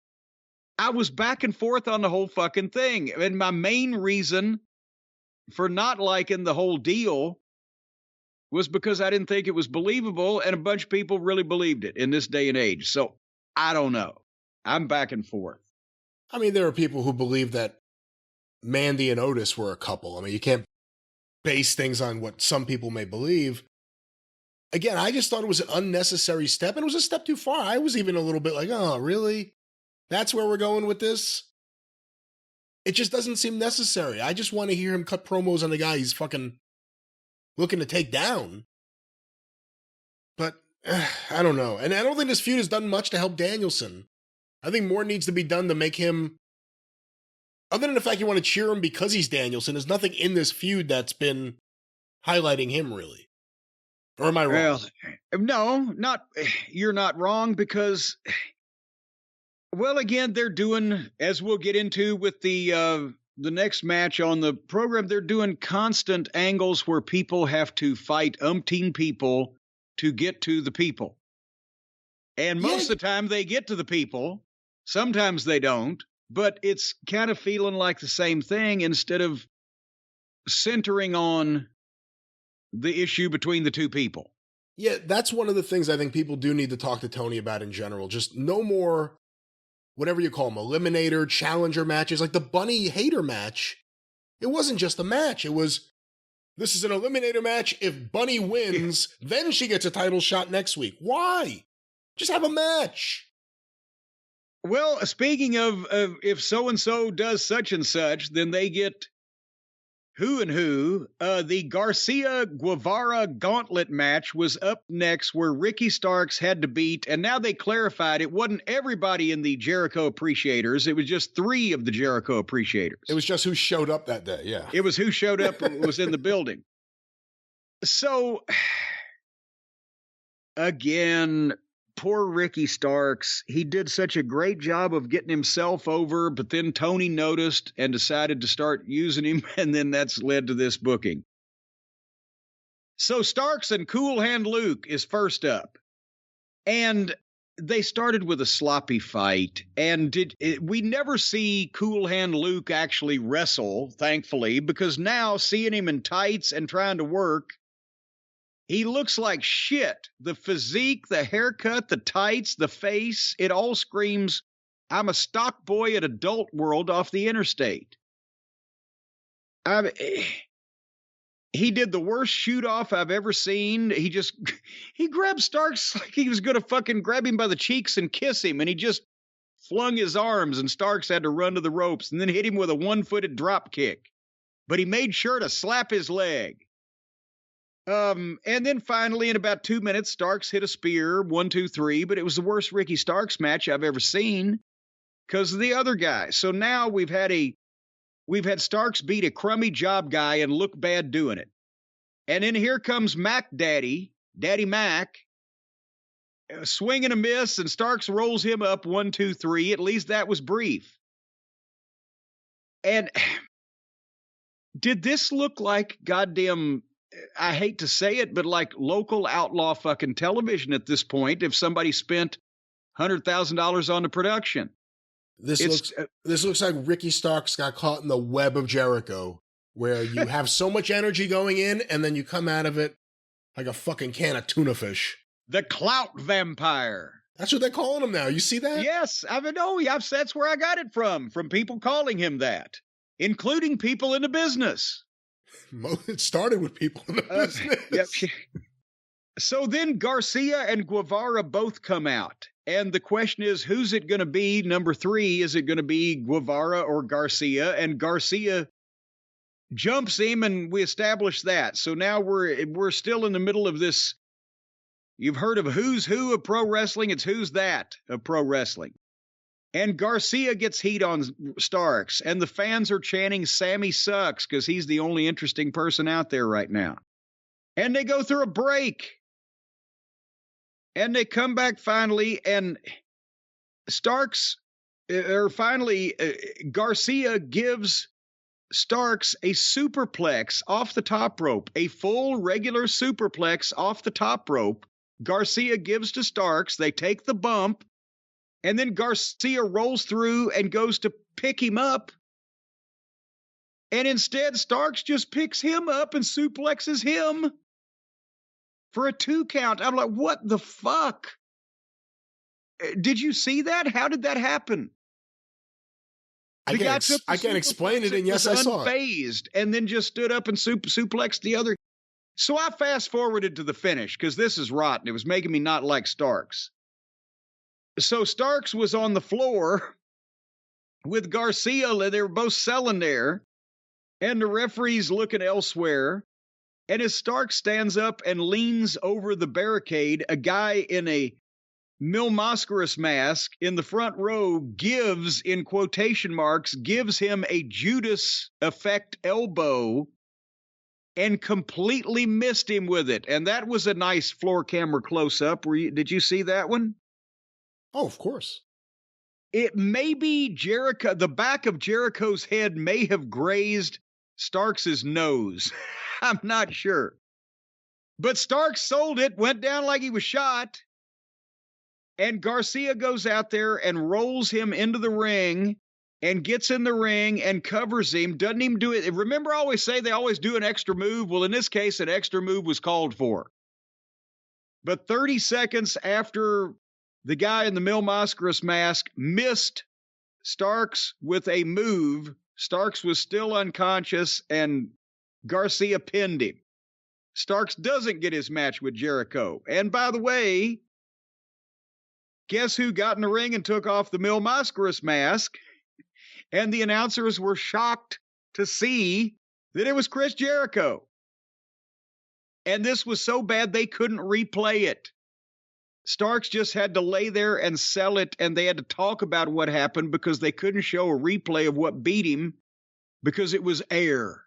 I was back and forth on the whole fucking thing. And my main reason for not liking the whole deal was because I didn't think it was believable, and a bunch of people really believed it in this day and age. So I don't know. I'm back and forth. I mean, there are people who believe that Mandy and Otis were a couple. I mean, you can't base things on what some people may believe. Again, I just thought it was an unnecessary step, and it was a step too far. I was even a little bit like, oh, really? That's where we're going with this? It just doesn't seem necessary. I just want to hear him cut promos on the guy he's fucking looking to take down. But I don't know. And I don't think this feud has done much to help Danielson. I think more needs to be done to make him, other than the fact you want to cheer him because he's Danielson, there's nothing in this feud that's been highlighting him, really. Or am I wrong? Well, no, you're not wrong, because, well, again, they're doing, as we'll get into with the next match on the program, they're doing constant angles where people have to fight umpteen people to get to the people. And most of the time they get to the people. Sometimes they don't, but it's kind of feeling like the same thing instead of centering on the issue between the two people. Yeah, that's one of the things I think people do need to talk to Tony about in general. Just no more, whatever you call them, eliminator, challenger matches. Like the Bunny Hater match, it wasn't just a match. It was, this is an eliminator match. If Bunny wins, then she gets a title shot next week. Why? Just have a match. Well, speaking of if so-and-so does such and such, then they get who and who. The Garcia Guevara gauntlet match was up next, where Ricky Starks had to beat, and now they clarified it wasn't everybody in the Jericho Appreciators. It was just 3 of the Jericho Appreciators. It was just who showed up that day, yeah. It was who showed up was in the building. So, again, poor Ricky Starks. He did such a great job of getting himself over, but then Tony noticed and decided to start using him, and then that's led to this booking. So Starks and Cool Hand Luke is first up. And they started with a sloppy fight, and we never see Cool Hand Luke actually wrestle, thankfully, because now seeing him in tights and trying to work, he looks like shit. The physique, the haircut, the tights, the face, it all screams, I'm a stock boy at Adult World off the interstate. he did the worst shoot-off I've ever seen. He grabbed Starks like he was going to fucking grab him by the cheeks and kiss him, and he just flung his arms, and Starks had to run to the ropes and then hit him with a one-footed drop kick. But he made sure to slap his leg. And then finally, in about 2 minutes, Starks hit a spear, 1, 2, 3, but it was the worst Ricky Starks match I've ever seen because of the other guy. So now we've had Starks beat a crummy job guy and look bad doing it. And then here comes Mac Daddy Mac, swing and a miss, and Starks rolls him up 1, 2, 3. At least that was brief. And did this look like goddamn, I hate to say it, but like local outlaw fucking television at this point if somebody spent $100,000 on the production? This looks like Ricky Starks got caught in the web of Jericho, where you have so much energy going in and then you come out of it like a fucking can of tuna fish. The clout vampire. That's what they're calling him now. You see that? Yes, that's where I got it from people calling him that, including people in the business. It started with people in the business. Yep. So then Garcia and Guevara both come out. And the question is, who's it going to be? Number 3, is it going to be Guevara or Garcia? And Garcia jumps him, and we establish that. So now we're still in the middle of this. You've heard of who's who of pro wrestling. It's who's that of pro wrestling. And Garcia gets heat on Starks, and the fans are chanting Sammy sucks because he's the only interesting person out there right now. And they go through a break. And they come back finally, and Garcia gives Starks a superplex off the top rope, a full regular superplex off the top rope. Garcia gives to Starks. They take the bump, and then Garcia rolls through and goes to pick him up. And instead, Starks just picks him up and suplexes him for a 2 count. I'm like, what the fuck? Did you see that? How did that happen? I can't explain it, and yes, I saw it. Unfazed, and then just stood up and suplexed the other. So I fast forwarded to the finish because this is rotten. It was making me not like Starks. So Starks was on the floor with Garcia. They were both selling there, and the referee's looking elsewhere. And as Stark stands up and leans over the barricade, a guy in a Mil Mascaras mask in the front row gives, in quotation marks, gives him a Judas effect elbow and completely missed him with it. And that was a nice floor camera close-up. Did you see that one? Oh, of course. It may be Jericho. The back of Jericho's head may have grazed Starks' nose. I'm not sure. But Starks sold it, went down like he was shot. And Garcia goes out there and rolls him into the ring and gets in the ring and covers him. Doesn't even do it. Remember, I always say they always do an extra move. Well, in this case, an extra move was called for. But 30 seconds after the guy in the Mil Mascaras mask missed Starks with a move, Starks was still unconscious and Garcia pinned him. Starks doesn't get his match with Jericho. And by the way, guess who got in the ring and took off the Mil Mascaras mask? And the announcers were shocked to see that it was Chris Jericho. And this was so bad they couldn't replay it. Starks just had to lay there and sell it, and they had to talk about what happened because they couldn't show a replay of what beat him because it was air.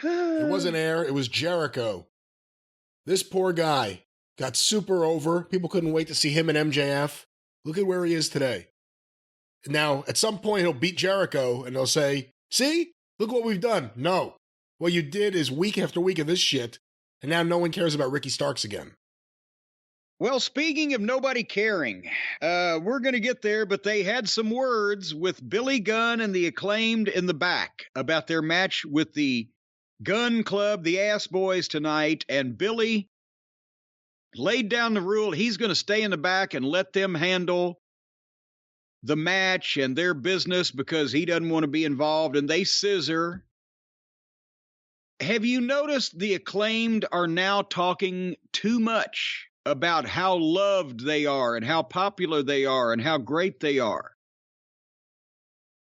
It wasn't air, it was Jericho. This poor guy got super over. People couldn't wait to see him and MJF. Look at where he is today. Now, at some point, he'll beat Jericho, and they'll say, see? Look what we've done. No. What you did is week after week of this shit, and now no one cares about Ricky Starks again. Well, speaking of nobody caring, we're going to get there, but they had some words with Billy Gunn and the Acclaimed in the back about their match with the Gun Club, the Ass Boys tonight, and Billy laid down the rule he's going to stay in the back and let them handle the match and their business because he doesn't want to be involved, and they scissor. have you noticed the Acclaimed are now talking too much about how loved they are and how popular they are and how great they are?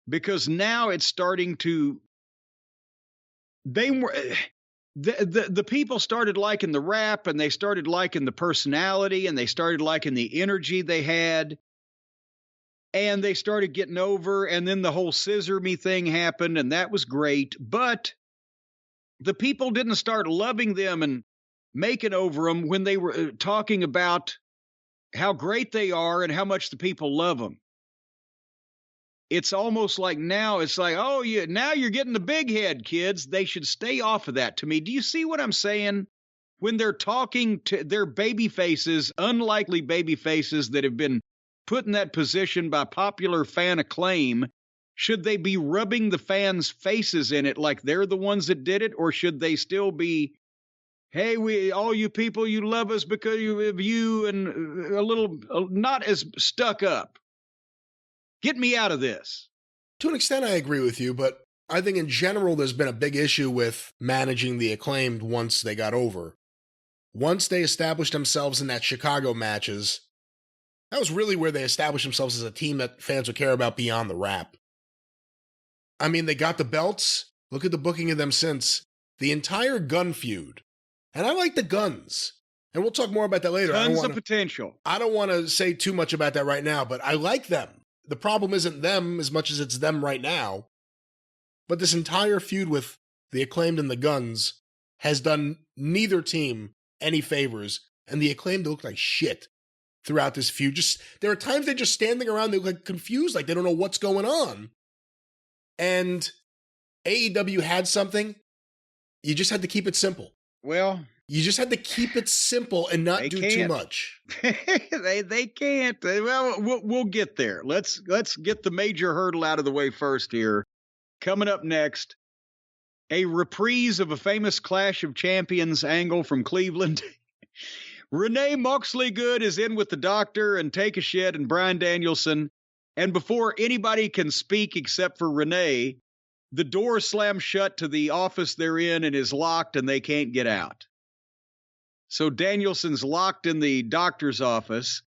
Because now it's starting to, the people started liking the rap, and they started liking the personality, and they started liking the energy they had, and they started getting over, and then the whole scissor me thing happened, and that was great, but the people didn't start loving them and making over them when they were talking about how great they are and how much the people love them. It's almost like now it's like, oh, now you're getting the big head, kids. They should stay off of that. To me, do you see what I'm saying? When they're talking to their baby faces, unlikely baby faces that have been put in that position by popular fan acclaim, should they be rubbing the fans' faces in it like they're the ones that did it? Or should they still be, hey, all you people, you love us because of you, and a little, not as stuck up? Get me out of this. To an extent, I agree with you, but I think in general, there's been a big issue with managing the Acclaimed once they got over. Once they established themselves in that Chicago matches, that was really where they established themselves as a team that fans would care about beyond the rap. I mean, they got the belts. Look at the booking of them since. The entire Gun feud. And I like the Guns. And we'll talk more about that later. Tons of potential. I don't want to say too much about that right now, but I like them. The problem isn't them as much as it's them right now. But this entire feud with the Acclaimed and the Guns has done neither team any favors. And the Acclaimed look like shit throughout this feud. There are times they're just standing around, they look like confused, like they don't know what's going on. And AEW had something. You just had to keep it simple. Well, you just had to keep it simple and not do too much. they can't. Well, we'll get there. Let's get the major hurdle out of the way first here. Coming up next, a reprise of a famous Clash of Champions angle from Cleveland. Renee Moxley-Good is in with the Doctor and Take a Shit and Bryan Danielson. And before anybody can speak except for Renee, the door slams shut to the office they're in and is locked, and they can't get out. So Danielson's locked in the doctor's office,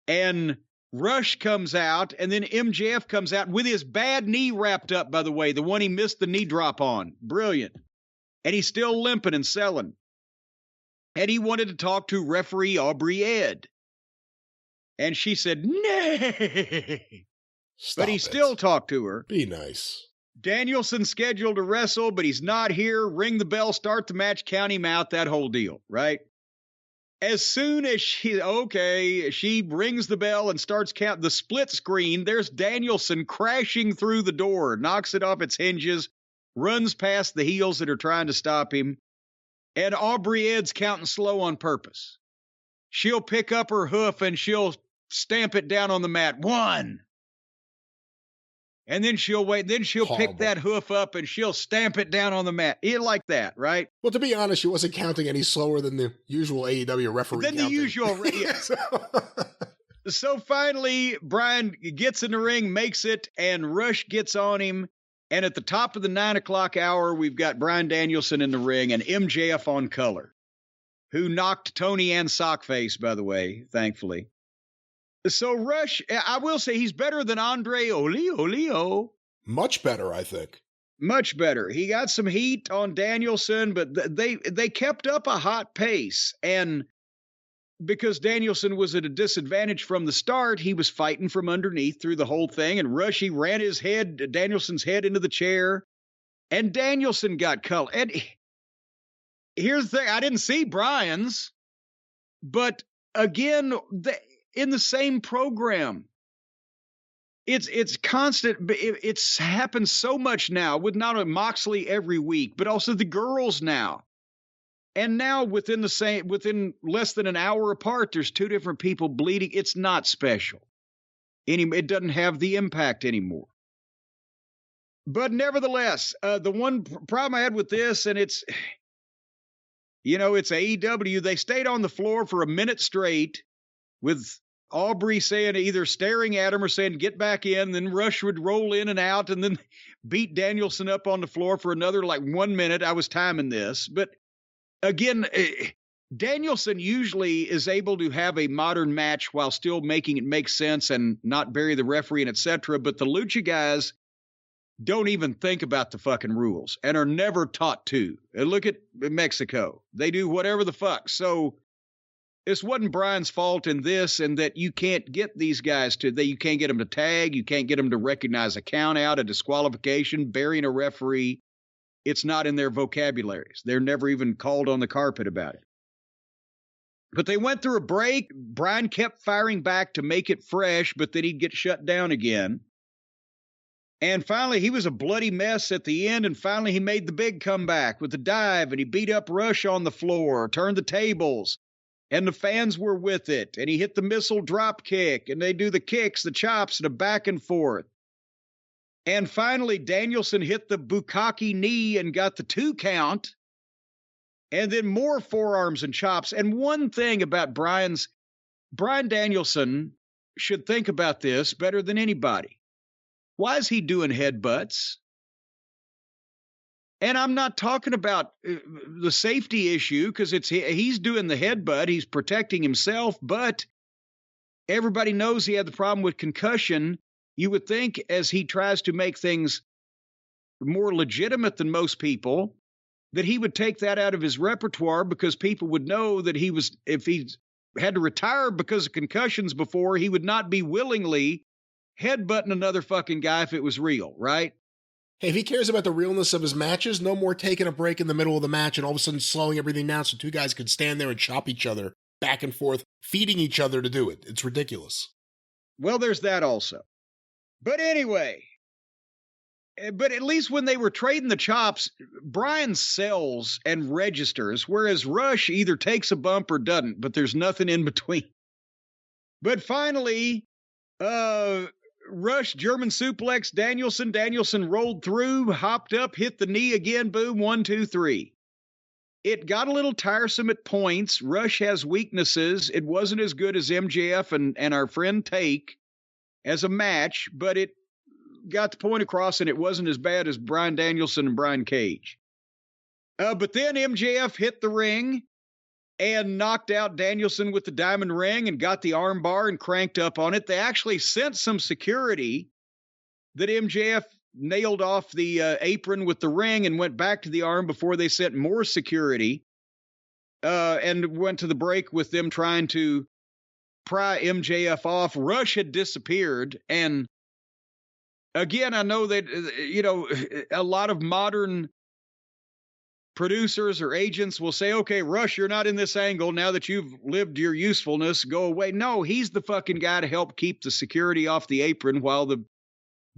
and Rush comes out, and then MJF comes out with his bad knee wrapped up, by the way, the one he missed the knee drop on. Brilliant. And he's still limping and selling. And he wanted to talk to referee Aubrey Ed. And she said, nay. But he still talked to her. Be nice. Danielson scheduled to wrestle, but he's not here. Ring the bell, start the match, count him out, that whole deal, right? As soon as she rings the bell and starts the split screen, there's Danielson crashing through the door, knocks it off its hinges, runs past the heels that are trying to stop him, and Aubrey Ed's counting slow on purpose. She'll pick up her hoof and she'll stamp it down on the mat. 1. And then she'll wait. Then she'll pick that hoof up and she'll stamp it down on the mat. Like that, right? Well, to be honest, she wasn't counting any slower than the usual AEW referee counting. The usual. Yeah. So finally, Bryan gets in the ring, makes it, and Rush gets on him. And at the top of the 9 o'clock hour, we've got Bryan Danielson in the ring and MJF on color, who knocked Tony and Sockface, by the way, thankfully. So Rush, I will say he's better than Andre Olio. Much better, I think. Much better. He got some heat on Danielson, but they kept up a hot pace. And because Danielson was at a disadvantage from the start, he was fighting from underneath through the whole thing. And Rush, he ran Danielson's head into the chair. And Danielson got color. And here's the thing. I didn't see Bryan's. But again, in the same program. It's constant. It's happened so much now with not only Moxley every week, but also the girls now. And now within less than an hour apart, there's 2 different people bleeding. It's not special. It doesn't have the impact anymore. But nevertheless, the one problem I had with this, and it's AEW, they stayed on the floor for a minute straight with Aubrey saying, either staring at him or saying, get back in. Then Rush would roll in and out. And then beat Danielson up on the floor for another like 1 minute. I was timing this. But again, Danielson usually is able to have a modern match while still making it make sense and not bury the referee and etc. But the Lucha guys don't even think about the fucking rules and are never taught to. And look at Mexico. They do whatever the fuck. So this wasn't Brian's fault in this, and that you can't get these guys you can't get them to tag. You can't get them to recognize a count out, a disqualification, burying a referee. It's not in their vocabularies. They're never even called on the carpet about it. But they went through a break. Brian kept firing back to make it fresh, but then he'd get shut down again. And finally, he was a bloody mess at the end, and finally he made the big comeback with the dive, and he beat up Rush on the floor, turned the tables, and the fans were with it. And he hit the missile drop kick, and they do the kicks, the chops, and a back and forth. And finally, Danielson hit the bukkake knee and got the 2 count, and then more forearms and chops. And one thing about Brian Danielson should think about this better than anybody. Why is he doing headbutts? And I'm not talking about the safety issue, because he's doing the headbutt. He's protecting himself, but everybody knows he had the problem with concussion. You would think, as he tries to make things more legitimate than most people, that he would take that out of his repertoire, because people would know that if he had to retire because of concussions before, he would not be willingly headbutting another fucking guy if it was real, right? Hey, if he cares about the realness of his matches, no more taking a break in the middle of the match and all of a sudden slowing everything down so 2 guys could stand there and chop each other back and forth, feeding each other to do it. It's ridiculous. Well, there's that also. But anyway, but at least when they were trading the chops, Brian sells and registers, whereas Rush either takes a bump or doesn't, but there's nothing in between. But finally, Rush German suplex Danielson. Danielson rolled through, hopped up, hit the knee again. Boom, 1, 2, 3. It got a little tiresome at points. Rush has weaknesses. It wasn't as good as MJF and our friend Take as a match, but it got the point across, and it wasn't as bad as Bryan Danielson and Brian Cage. But then MJF hit the ring and knocked out Danielson with the diamond ring and got the arm bar and cranked up on it. They actually sent some security that MJF nailed off the apron with the ring and went back to the arm before they sent more security, and went to the break with them trying to pry MJF off. Rush had disappeared, and again, I know that, a lot of modern producers or agents will say, okay, Rush, you're not in this angle. Now that you've lived your usefulness, go away. No, he's the fucking guy to help keep the security off the apron while the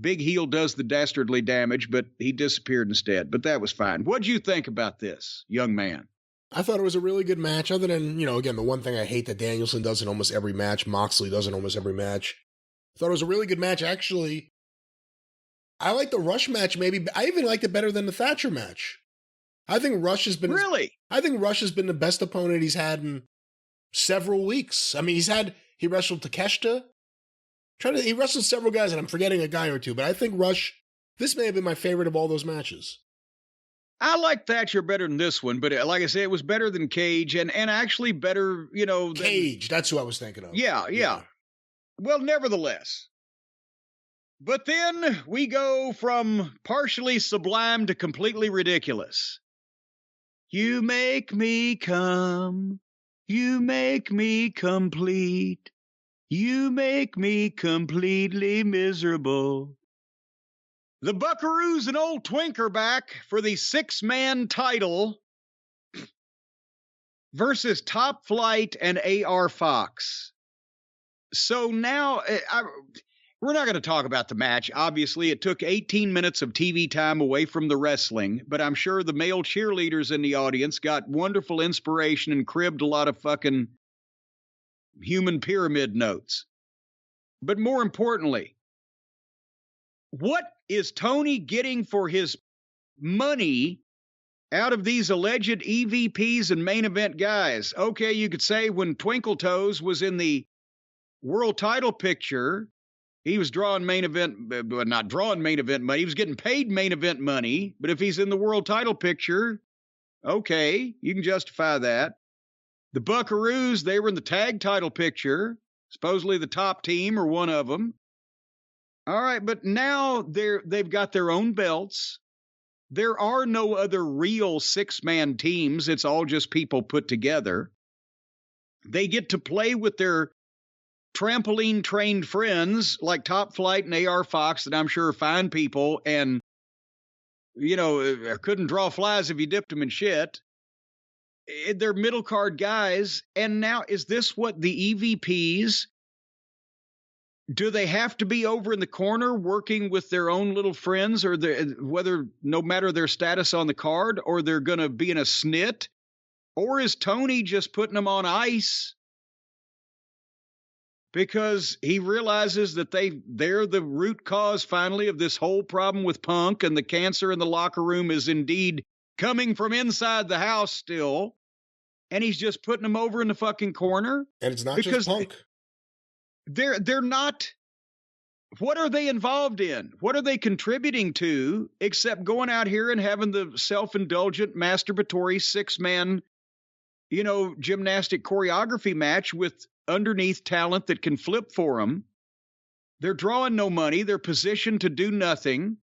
big heel does the dastardly damage, but he disappeared instead. But that was fine. What'd you think about this, young man? I thought it was a really good match, other than, again, the one thing I hate that Danielson does in almost every match, Moxley does in almost every match. I thought it was a really good match, actually. I like the Rush match, maybe. I even liked it better than the Thatcher match. I think Rush has been I think Rush has been the best opponent he's had in several weeks. I mean, he wrestled Takeshita. He wrestled several guys, and I'm forgetting a guy or two, but I think Rush, this may have been my favorite of all those matches. I like Thatcher better than this one, but like I said, it was better than Cage, and actually better, than Cage, that's who I was thinking of. Yeah. Well, nevertheless. But then we go from partially sublime to completely ridiculous. You make me come. You make me complete. You make me completely miserable. The Buckaroos and Old Twink are back for the 6-man title versus Top Flight and AR Fox. So now, we're not going to talk about the match. Obviously, it took 18 minutes of TV time away from the wrestling, but I'm sure the male cheerleaders in the audience got wonderful inspiration and cribbed a lot of fucking human pyramid notes. But more importantly, what is Tony getting for his money out of these alleged EVPs and main event guys? Okay, you could say when Twinkle Toes was in the world title picture, he was drawing main event, but not drawing main event money. He was getting paid main event money. But if he's in the world title picture, okay, you can justify that. The Buckaroos, they were in the tag title picture, supposedly the top team or one of them. All right, but now they've got their own belts. There are no other real six-man teams. It's all just people put together. They get to play with their trampoline-trained friends like Top Flight and AR Fox, that I'm sure are fine people, and, you know, couldn't draw flies if you dipped them in shit. They're middle card guys, and now is this what the EVPs, do they have to be over in the corner working with their own little friends, or whether no matter their status on the card, or they're going to be in a snit, or is Tony just putting them on ice because he realizes that they're the root cause finally of this whole problem with Punk, and the cancer in the locker room is indeed coming from inside the house still, and he's just putting them over in the fucking corner? And it's not just Punk. They're not. What are they involved in? What are they contributing to except going out here and having the self-indulgent, masturbatory six-man, you know, gymnastic choreography match with underneath talent that can flip for them? They're drawing no money. They're positioned to do nothing.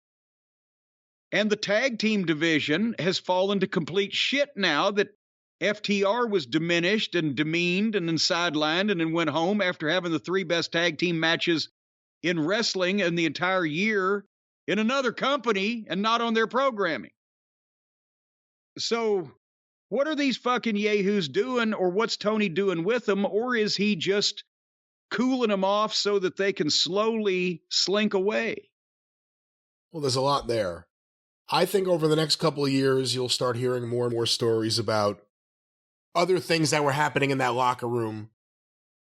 And the tag team division has fallen to complete shit now that FTR was diminished and demeaned and then sidelined and then went home after having the three best tag team matches in wrestling in the entire year in another company and not on their programming. So what are these fucking yahoos doing, or what's Tony doing with them? Or is he just cooling them off so that they can slowly slink away? Well, there's a lot there. I think over the next couple of years, you'll start hearing more and more stories about other things that were happening in that locker room,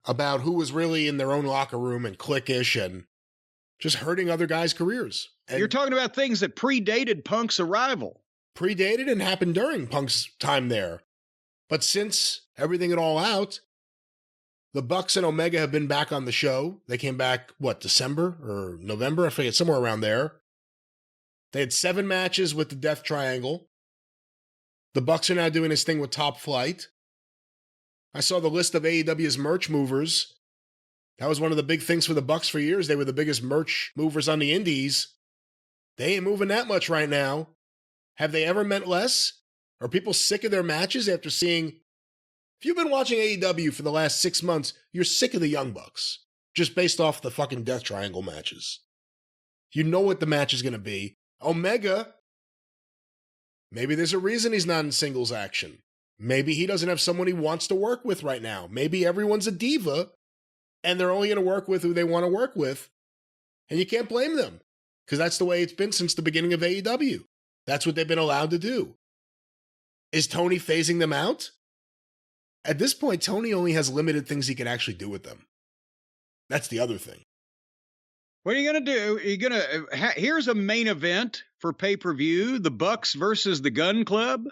about who was really in their own locker room and cliquish and just hurting other guys' careers. And you're talking about things that predated Punk's arrival. Predated and happened during Punk's time there. But since everything had all out, the Bucks and Omega have been back on the show. They came back, December or November? I forget, somewhere around there. They had 7 matches with the Death Triangle. The Bucks are now doing this thing with Top Flight. I saw the list of AEW's merch movers. That was one of the big things for the Bucks for years. They were the biggest merch movers on the indies. They ain't moving that much right now. Have they ever meant less? Are people sick of their matches after seeing... If you've been watching AEW for the last 6 months, you're sick of the Young Bucks. Just based off the fucking Death Triangle matches. You know what the match is going to be. Omega, maybe there's a reason he's not in singles action. Maybe he doesn't have someone he wants to work with right now. Maybe everyone's a diva, and they're only going to work with who they want to work with. And you can't blame them, because that's the way it's been since the beginning of AEW. That's what they've been allowed to do. Is Tony phasing them out? At this point, Tony only has limited things he can actually do with them. That's the other thing. What are you going to do? Here's a main event for pay-per-view, the Bucks versus the Gun Club.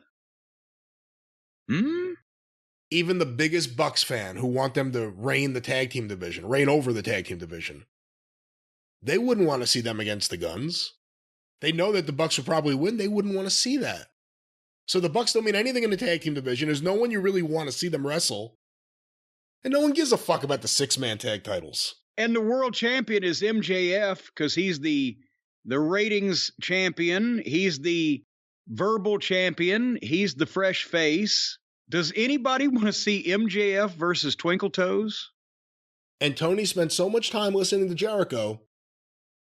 Even the biggest Bucks fan who want them to reign over the tag team division, they wouldn't want to see them against the Guns. They know that the Bucks would probably win. They wouldn't want to see that. So the Bucks don't mean anything in the tag team division. There's no one you really want to see them wrestle. And no one gives a fuck about the 6-man tag titles. And the world champion is MJF because he's the ratings champion. He's the verbal champion. He's the fresh face. Does anybody want to see MJF versus Twinkle Toes? And Tony spent so much time listening to Jericho,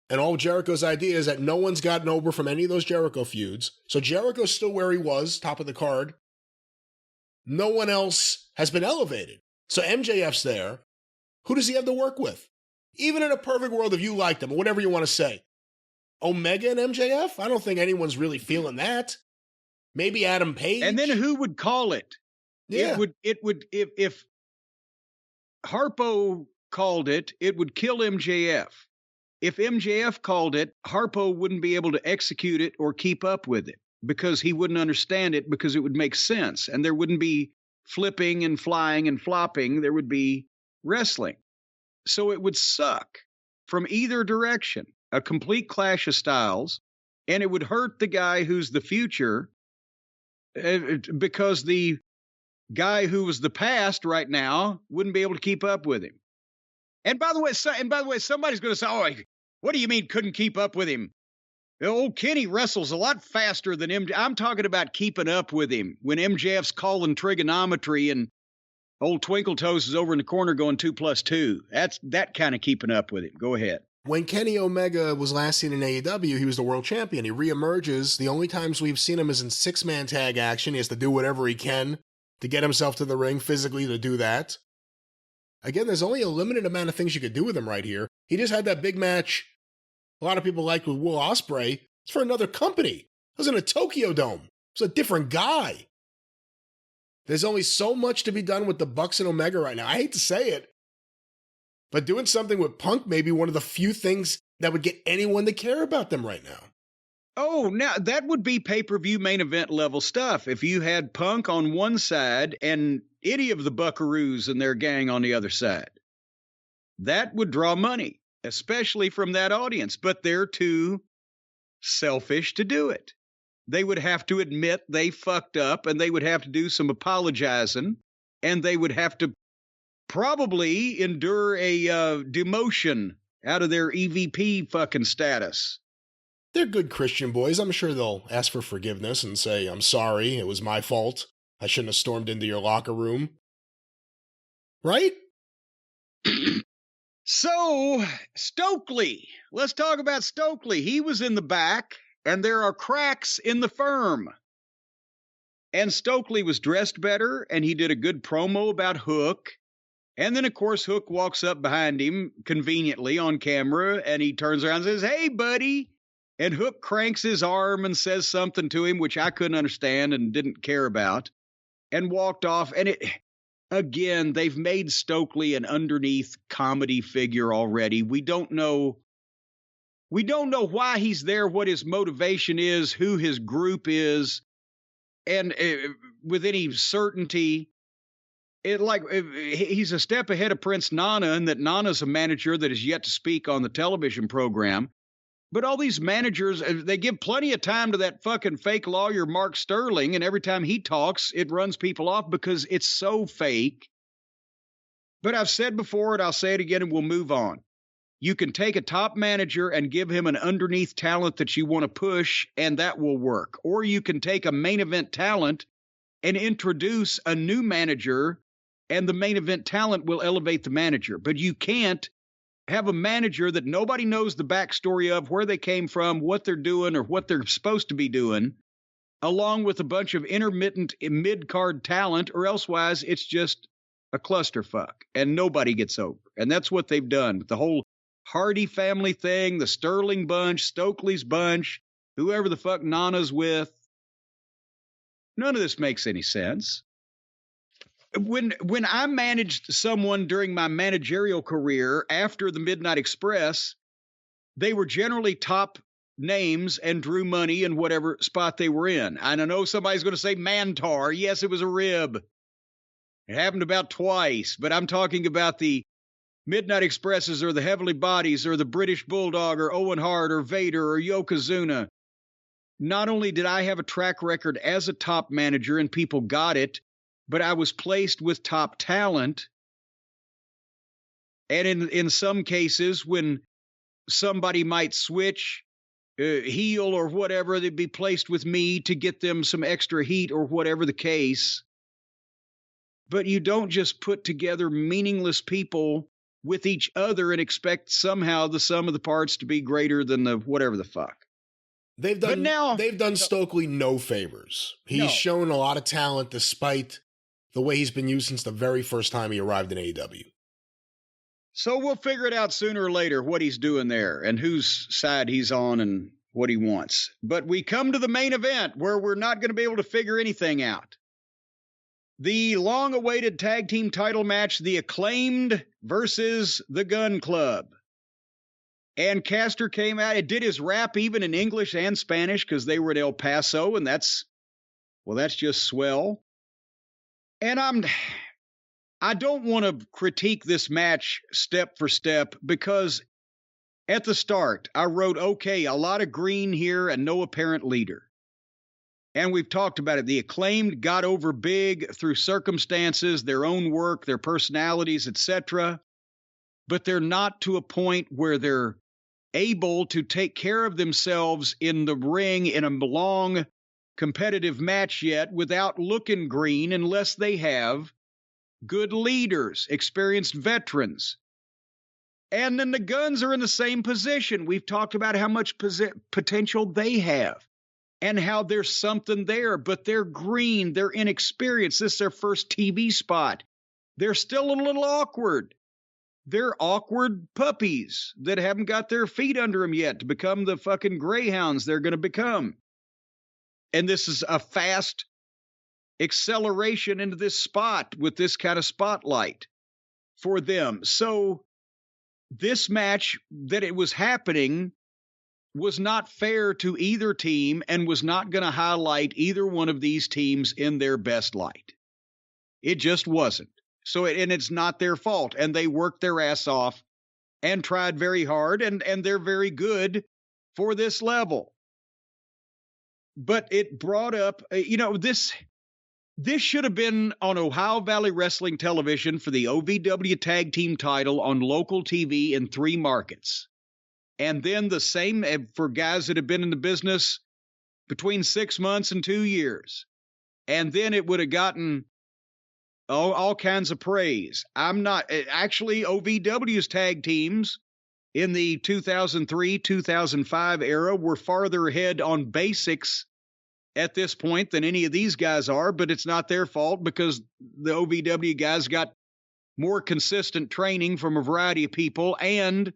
and all of Jericho's idea is that no one's gotten over from any of those Jericho feuds. So Jericho's still where he was, top of the card. No one else has been elevated. So MJF's there. Who does he have to work with? Even in a perfect world, if you like them, or whatever you want to say. Omega and MJF? I don't think anyone's really feeling that. Maybe Adam Page. And then who would call it? Yeah. It would if Harpo called it, it would kill MJF. If MJF called it, Harpo wouldn't be able to execute it or keep up with it because he wouldn't understand it, because it would make sense. And there wouldn't be flipping and flying and flopping. There would be wrestling. So it would suck from either direction, a complete clash of styles, and it would hurt the guy who's the future because the guy who was the past right now wouldn't be able to keep up with him. And by the way, somebody's going to say, "Oh, what do you mean couldn't keep up with him? Old Kenny wrestles a lot faster than MJ." I'm talking about keeping up with him when MJF's calling trigonometry and old Twinkle Toes is over in the corner going 2 + 2. That's that kind of keeping up with him. Go ahead. When Kenny Omega was last seen in AEW, he was the world champion. He reemerges. The only times we've seen him is in 6-man tag action. He has to do whatever he can to get himself to the ring physically to do that. Again, there's only a limited amount of things you could do with him right here. He just had that big match a lot of people liked with Will Ospreay. It's for another company. It was in a Tokyo Dome. It's a different guy. There's only so much to be done with the Bucks and Omega right now. I hate to say it, but doing something with Punk may be one of the few things that would get anyone to care about them right now. Oh, now that would be pay-per-view main event level stuff. If you had Punk on one side and any of the Buckaroos and their gang on the other side, that would draw money, especially from that audience. But they're too selfish to do it. They would have to admit they fucked up, and they would have to do some apologizing, and they would have to probably endure a demotion out of their EVP fucking status. They're good Christian boys. I'm sure they'll ask for forgiveness and say, "I'm sorry, it was my fault. I shouldn't have stormed into your locker room." Right? So, Stokely. Let's talk about Stokely. He was in the back, and there are cracks in the firm. And Stokely was dressed better, and he did a good promo about Hook. And then, of course, Hook walks up behind him conveniently on camera, and he turns around and says, "Hey, buddy." And Hook cranks his arm and says something to him, which I couldn't understand and didn't care about, and walked off. And again, they've made Stokely an underneath comedy figure already. We don't know why he's there, what his motivation is, who his group is, and with any certainty. He's a step ahead of Prince Nana, and that Nana's a manager that is yet to speak on the television program. But all these managers, they give plenty of time to that fucking fake lawyer, Mark Sterling, and every time he talks, it runs people off because it's so fake. But I've said before, and I'll say it again, and we'll move on. You can take a top manager and give him an underneath talent that you want to push, and that will work. Or you can take a main event talent and introduce a new manager, and the main event talent will elevate the manager. But you can't have a manager that nobody knows the backstory of, where they came from, what they're doing, or what they're supposed to be doing, along with a bunch of intermittent mid-card talent, or elsewise it's just a clusterfuck, and nobody gets over. And that's what they've done with the whole Hardy family thing, the Sterling bunch, Stokely's bunch, whoever the fuck Nana's with. None of this makes any sense. When I managed someone during my managerial career after the Midnight Express, they were generally top names and drew money in whatever spot they were in. And I know somebody's going to say Mantar. Yes, it was a rib. It happened about twice, but I'm talking about the Midnight Expresses or the Heavenly Bodies or the British Bulldog or Owen Hart or Vader or Yokozuna. Not only did I have a track record as a top manager and people got it, but I was placed with top talent. And in some cases, when somebody might switch heel or whatever, they'd be placed with me to get them some extra heat or whatever the case. But you don't just put together meaningless people with each other and expect somehow the sum of the parts to be greater than the whatever the fuck. They've done Stokely no favors. He's shown a lot of talent despite the way he's been used since the very first time he arrived in AEW. So we'll figure it out sooner or later what he's doing there and whose side he's on and what he wants. But we come to the main event where we're not going to be able to figure anything out. The long-awaited tag team title match, The Acclaimed versus the Gun Club. And Caster came out. It did his rap even in English and Spanish because they were in El Paso, and that's just swell. And I don't want to critique this match step for step because At the start, I wrote, okay, a lot of green here and no apparent leader. And we've talked about it. The Acclaimed got over big through circumstances, their own work, their personalities, etc. But they're not to a point where they're able to take care of themselves in the ring in a long competitive match yet without looking green unless they have good leaders, experienced veterans. And then the Guns are in the same position. We've talked about how much potential they have and how there's something there, but they're green, they're inexperienced. This is their first TV spot. They're still a little awkward. They're awkward puppies that haven't got their feet under them yet to become the fucking greyhounds they're going to become. And this is a fast acceleration into this spot with this kind of spotlight for them. So this match that it was happening was not fair to either team and was not going to highlight either one of these teams in their best light. It just wasn't. So, and it's not their fault. And they worked their ass off and tried very hard, and they're very good for this level. But it brought up, this should have been on Ohio Valley Wrestling Television for the OVW Tag Team title on local TV in 3 markets. And then the same for guys that have been in the business between 6 months and 2 years. And then it would have gotten all kinds of praise. Actually, OVW's tag teams in the 2003-2005 era were farther ahead on basics at this point than any of these guys are, but it's not their fault because the OVW guys got more consistent training from a variety of people and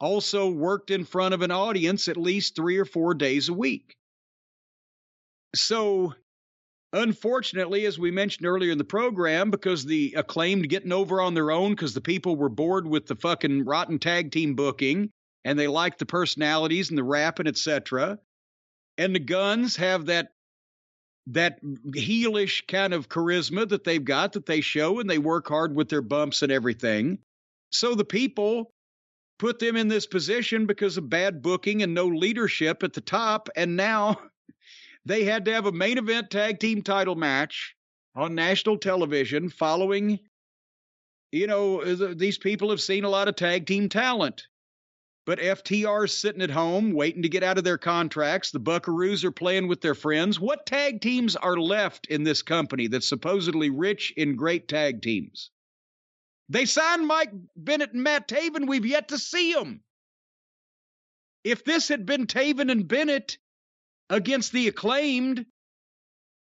also worked in front of an audience at least 3 or 4 days a week. So, unfortunately, as we mentioned earlier in the program, because the Acclaimed getting over on their own because the people were bored with the fucking rotten tag team booking and they liked the personalities and the rapping, etc. And the Guns have that heelish kind of charisma that they've got that they show, and they work hard with their bumps and everything. So the people put them in this position because of bad booking and no leadership at the top, and now they had to have a main event tag team title match on national television following, these people have seen a lot of tag team talent. But FTR's sitting at home waiting to get out of their contracts. The Buckaroos are playing with their friends. What tag teams are left in this company that's supposedly rich in great tag teams? They signed Mike Bennett and Matt Taven. We've yet to see them. If this had been Taven and Bennett against the Acclaimed,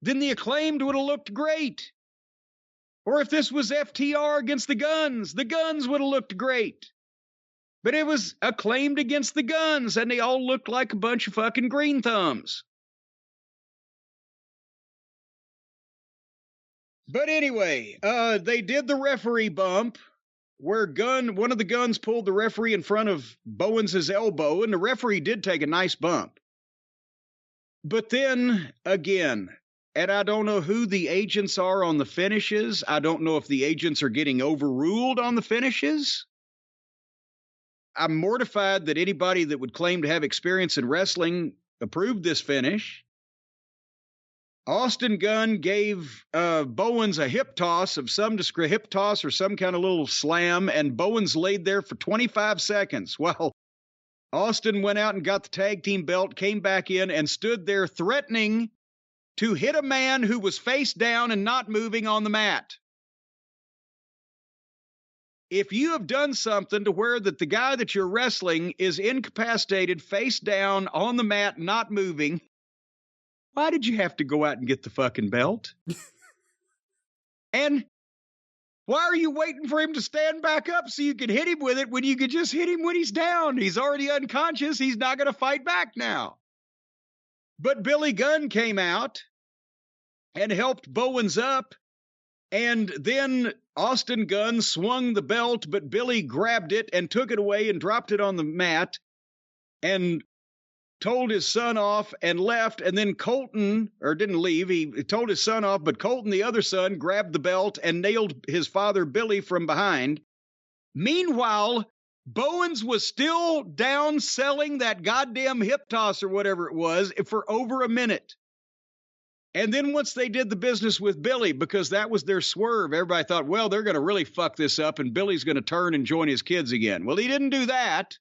then the Acclaimed would have looked great. Or if this was FTR against the Guns would have looked great. But it was Acclaimed against the Guns, and they all looked like a bunch of fucking green thumbs. But anyway, they did the referee bump, where one of the Guns pulled the referee in front of Bowens' elbow, and the referee did take a nice bump. But then, again, and I don't know who the agents are on the finishes. I don't know if the agents are getting overruled on the finishes. I'm mortified that anybody that would claim to have experience in wrestling approved this finish. Austin Gunn gave Bowens a hip toss or some kind of little slam, and Bowens laid there for 25 seconds while Austin went out and got the tag team belt, came back in, and stood there threatening to hit a man who was face down and not moving on the mat. If you have done something to where that the guy that you're wrestling is incapacitated, face down, on the mat, not moving, why did you have to go out and get the fucking belt? And why are you waiting for him to stand back up so you could hit him with it when you could just hit him when he's down? He's already unconscious. He's not going to fight back now. But Billy Gunn came out and helped Bowens up. And then Austin Gunn swung the belt, but Billy grabbed it and took it away and dropped it on the mat and told his son off and left. And then Colton, or didn't leave, he told his son off, but Colton, the other son, grabbed the belt and nailed his father, Billy, from behind. Meanwhile, Bowens was still down selling that goddamn hip toss or whatever it was for over a minute. And then once they did the business with Billy, because that was their swerve, everybody thought, well, they're going to really fuck this up and Billy's going to turn and join his kids again. Well, he didn't do that.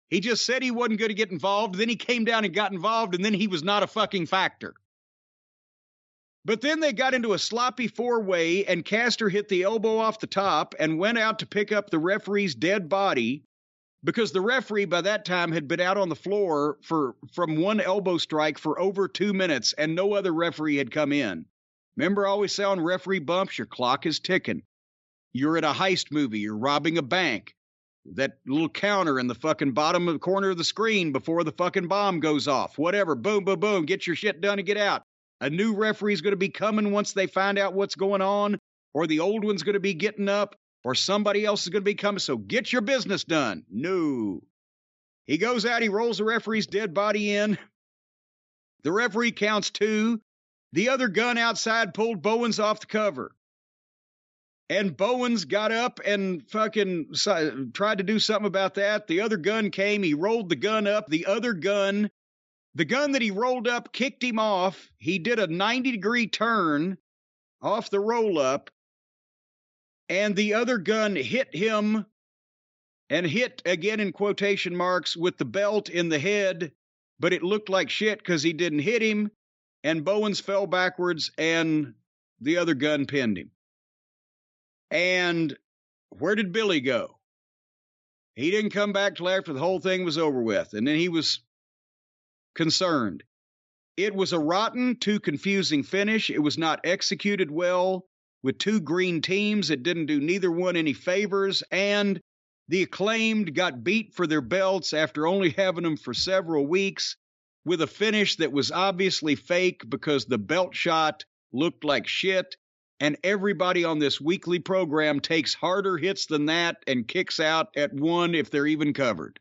He just said he wasn't going to get involved. Then he came down and got involved, and then he was not a fucking factor. But then they got into a sloppy four-way, and Caster hit the elbow off the top and went out to pick up the referee's dead body, because the referee by that time had been out on the floor from one elbow strike for over 2 minutes, and no other referee had come in. Remember, I always say on referee bumps, your clock is ticking. You're in a heist movie. You're robbing a bank. That little counter in the fucking bottom of the corner of the screen before the fucking bomb goes off. Whatever. Boom, boom, boom. Get your shit done and get out. A new referee's going to be coming once they find out what's going on, or the old one's going to be getting up, or somebody else is going to be coming. So get your business done. No. He goes out. He rolls the referee's dead body in. The referee counts 2. The other gun outside pulled Bowens off the cover. And Bowens got up and fucking tried to do something about that. The other gun came. He rolled the gun up. The gun that he rolled up kicked him off. He did a 90-degree turn off the roll-up. And the other gun hit him and hit, again in quotation marks, with the belt in the head. But it looked like shit because he didn't hit him. And Bowens fell backwards and the other gun pinned him. And where did Billy go? He didn't come back till after the whole thing was over with. And then he was concerned. It was a rotten, too confusing finish. It was not executed well with 2 green teams. It didn't do neither one any favors. And the Acclaimed got beat for their belts after only having them for several weeks with a finish that was obviously fake because the belt shot looked like shit. And everybody on this weekly program takes harder hits than that and kicks out at 1 if they're even covered.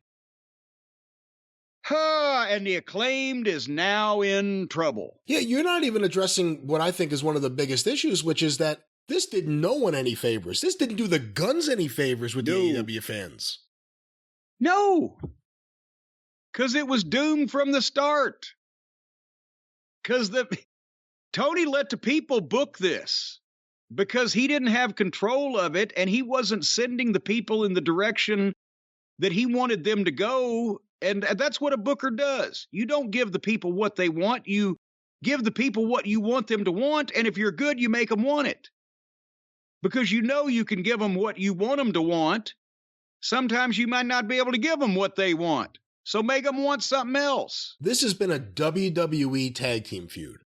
And the Acclaimed is now in trouble. Yeah, you're not even addressing what I think is one of the biggest issues, which is that this did no one any favors. This didn't do the Guns any favors with the AEW fans. No. Because it was doomed from the start. Because Tony let the people book this. Because he didn't have control of it, and he wasn't sending the people in the direction that he wanted them to go. And that's what a booker does. You don't give the people what they want. You give the people what you want them to want, and if you're good, you make them want it. Because you know you can give them what you want them to want. Sometimes you might not be able to give them what they want. So make them want something else. This has been a WWE tag team feud.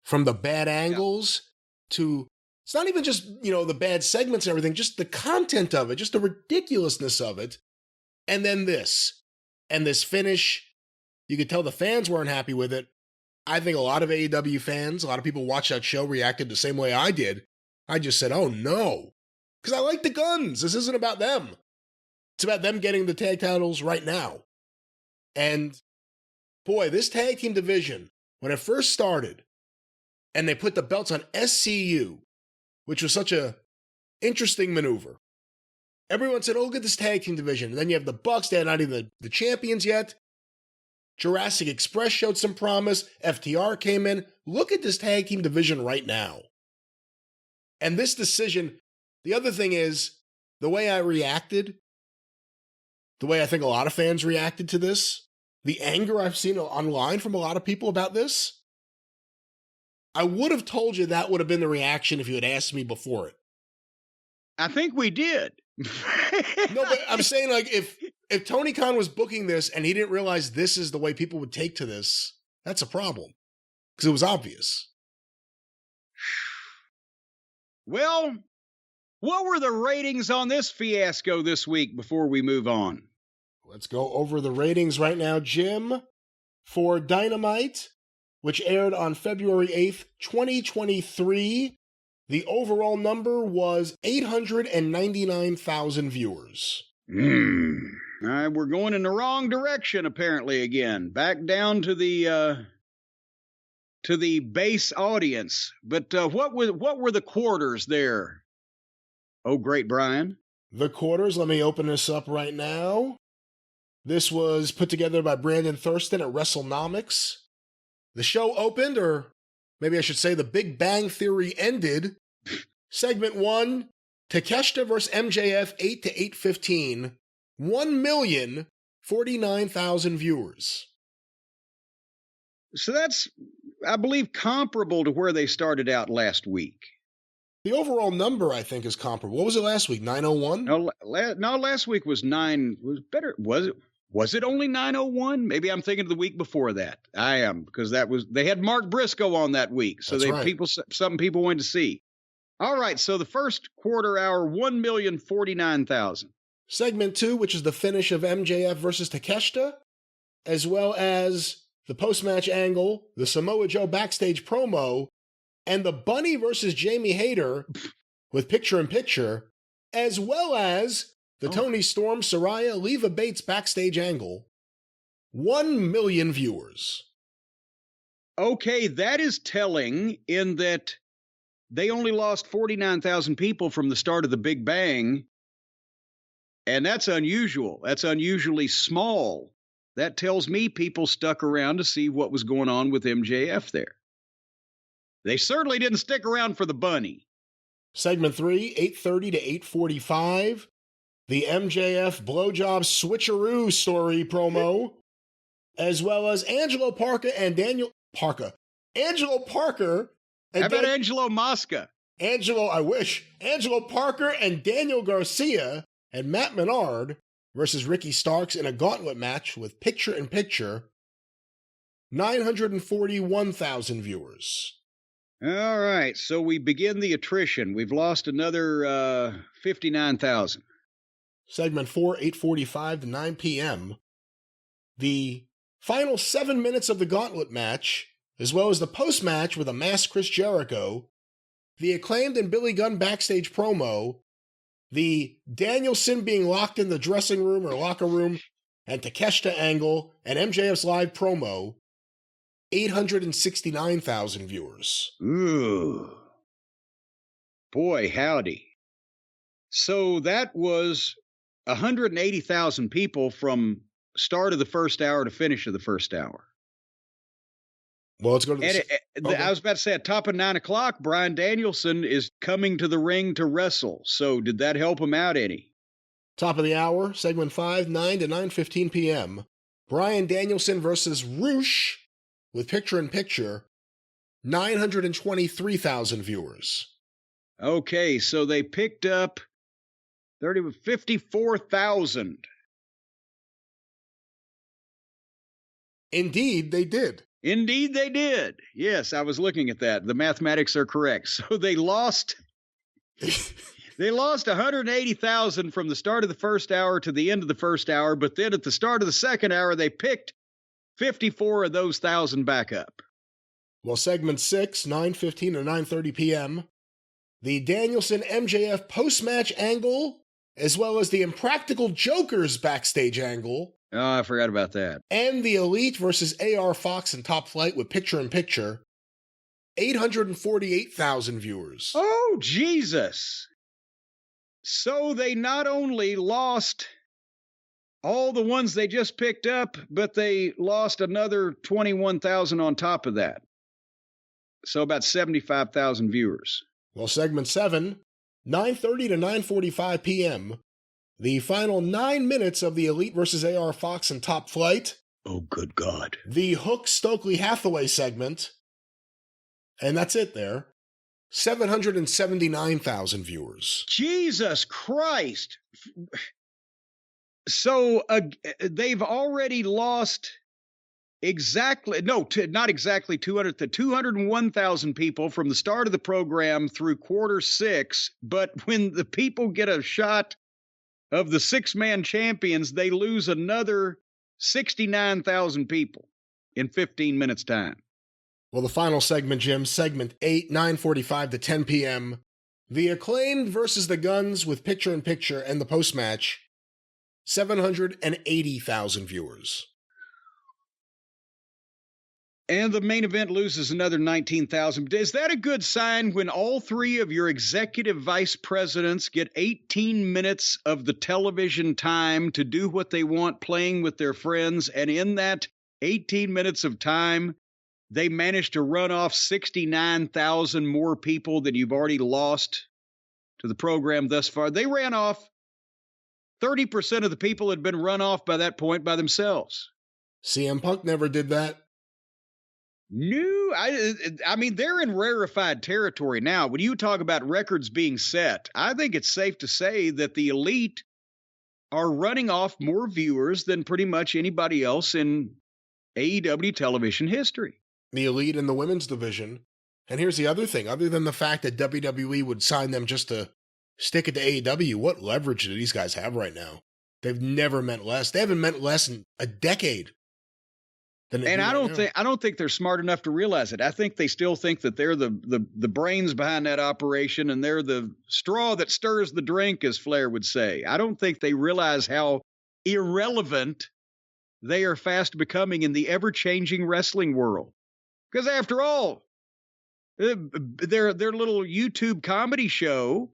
From the bad angles to... It's not even just, the bad segments and everything, just the content of it, just the ridiculousness of it. And then this. And this finish, you could tell the fans weren't happy with it. I think a lot of AEW fans, a lot of people watch that show, reacted the same way I did. I just said, oh no. Because I like the Guns. This isn't about them. It's about them getting the tag titles right now. And boy, this tag team division, when it first started, and they put the belts on SCU, which was such a interesting maneuver. Everyone said, oh, look at this tag team division. And then you have the Bucks, they're not even the champions yet. Jurassic Express showed some promise. FTR came in. Look at this tag team division right now. And this decision, the other thing is, the way I reacted, the way I think a lot of fans reacted to this, the anger I've seen online from a lot of people about this, I would have told you that would have been the reaction if you had asked me before it. I think we did. No, but I'm saying, like, if Tony Khan was booking this and he didn't realize this is the way people would take to this, that's a problem. Because it was obvious. Well, what were the ratings on this fiasco this week before we move on? Let's go over the ratings right now, Jim. For Dynamite, which aired on February 8th, 2023, the overall number was 899,000 viewers. All right, we're going in the wrong direction, apparently, again. Back down to the base audience. But what were the quarters there? Oh, great, Brian. the quarters. Let me open this up right now. This was put together by Brandon Thurston at WrestleNomics. The show opened, or maybe I should say the Big Bang Theory ended. Segment 1, Takeshita vs. MJF 8 to 8:15. 1,049,000 viewers. So that's, I believe, comparable to where they started out last week. The overall number, I think, is comparable. What was it last week? 901? No, last week was 9. Was better. Was it only 901? Maybe I'm thinking of the week before that. I am, because they had Mark Briscoe on that week, so That's right. Something people wanted to see. All right, so the first quarter hour, 1,049,000. Segment 2, which is the finish of MJF versus Takeshita, as well as the post-match angle, the Samoa Joe backstage promo, and the Bunny versus Jamie Hayter with picture-in-picture, as well as the Tony Storm, Saraya, Leva Bates backstage angle. 1 million viewers. Okay, that is telling in that they only lost 49,000 people from the start of the Big Bang, and that's unusual. That's unusually small. That tells me people stuck around to see what was going on with MJF there. They certainly didn't stick around for the Bunny. Segment 3, 8:30 to 8:45. The MJF blowjob switcheroo story promo, as well as Angelo Parker and Daniel Parker. Angelo Parker. And how about Angelo Mosca? I wish. Angelo Parker and Daniel Garcia and Matt Menard versus Ricky Starks in a gauntlet match with picture-in-picture. 941,000 viewers. All right, so we begin the attrition. We've lost another 59,000. Segment 4, 8:45 to 9 p.m. The final 7 minutes of the gauntlet match, as well as the post-match with a masked Chris Jericho, the Acclaimed and Billy Gunn backstage promo, the Danielson being locked in the dressing room or locker room, and Takeshita angle, and MJF's live promo, 869,000 viewers. Ooh. Boy, howdy. So that was 180,000 people from start of the first hour to finish of the first hour. Well, let's go to I was about to say, at top of 9 o'clock, Bryan Danielson is coming to the ring to wrestle. So did that help him out any? Top of the hour, segment 5, 9 to 9:15 p.m. Bryan Danielson versus Roosh with picture-in-picture, 923,000 viewers. Okay, so they picked up 54,000. Indeed, they did. Indeed, they did. Yes, I was looking at that. The mathematics are correct. So they lost 180,000 from the start of the first hour to the end of the first hour, but then at the start of the second hour, they picked 54 of those 1,000 back up. Well, segment 6, 9:15 to 9:30 p.m., the Danielson MJF post-match angle, as well as the Impractical Jokers backstage angle. Oh, I forgot about that. And the Elite versus AR Fox and Top Flight with picture-in-picture, 848,000 viewers. Oh, Jesus. So they not only lost all the ones they just picked up, but they lost another 21,000 on top of that. So about 75,000 viewers. Well, segment 7, 9:30 to 9:45 p.m., the final 9 minutes of the Elite versus AR Fox and Top Flight. Oh, good God. The Hook Stokely Hathaway segment. And that's it there. 779,000 viewers. Jesus Christ. So they've already lost not exactly 201,000 people from the start of the program through quarter 6. But when the people get a shot of the 6-man champions, they lose another 69,000 people in 15 minutes' time. Well, the final segment, Jim, segment 8, 9:45 to 10 p.m. The Acclaimed versus the Guns with picture-in-picture and the post-match, 780,000 viewers. And the main event loses another 19,000. Is that a good sign when all three of your executive vice presidents get 18 minutes of the television time to do what they want, playing with their friends, and in that 18 minutes of time, they managed to run off 69,000 more people than you've already lost to the program thus far? They ran off 30% of the people had been run off by that point by themselves. CM Punk never did that. No, I mean, they're in rarefied territory now. When you talk about records being set, I think it's safe to say that the Elite are running off more viewers than pretty much anybody else in AEW television history. The Elite in the women's division. And here's the other thing. Other than the fact that WWE would sign them just to stick it to AEW, what leverage do these guys have right now? They've never meant less. They haven't meant less in a decade. And I don't think they're smart enough to realize it. I think they still think that they're the brains behind that operation, and they're the straw that stirs the drink, as Flair would say. I don't think they realize how irrelevant they are fast becoming in the ever-changing wrestling world. Because after all, their little YouTube comedy show,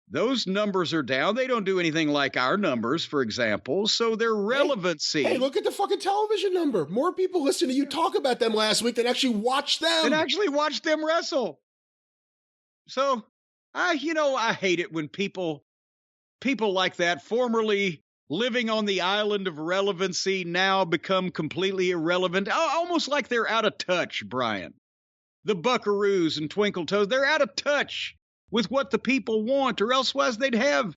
those numbers are down. They don't do anything like our numbers, for example. So their relevancy. Hey, look at the fucking television number. More people listened to you talk about them last week than actually watched them. And actually watched them wrestle. So, I hate it when people like that, formerly living on the island of relevancy, now become completely irrelevant. Almost like they're out of touch, Brian. The Buckaroos and Twinkle Toes, they're out of touch with what the people want, or elsewise they'd have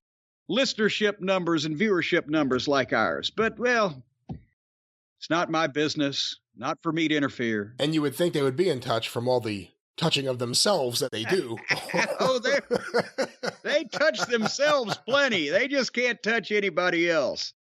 listenership numbers and viewership numbers like ours. But, well, it's not my business, not for me to interfere. And you would think they would be in touch from all the touching of themselves that they do. They touch themselves plenty. They just can't touch anybody else.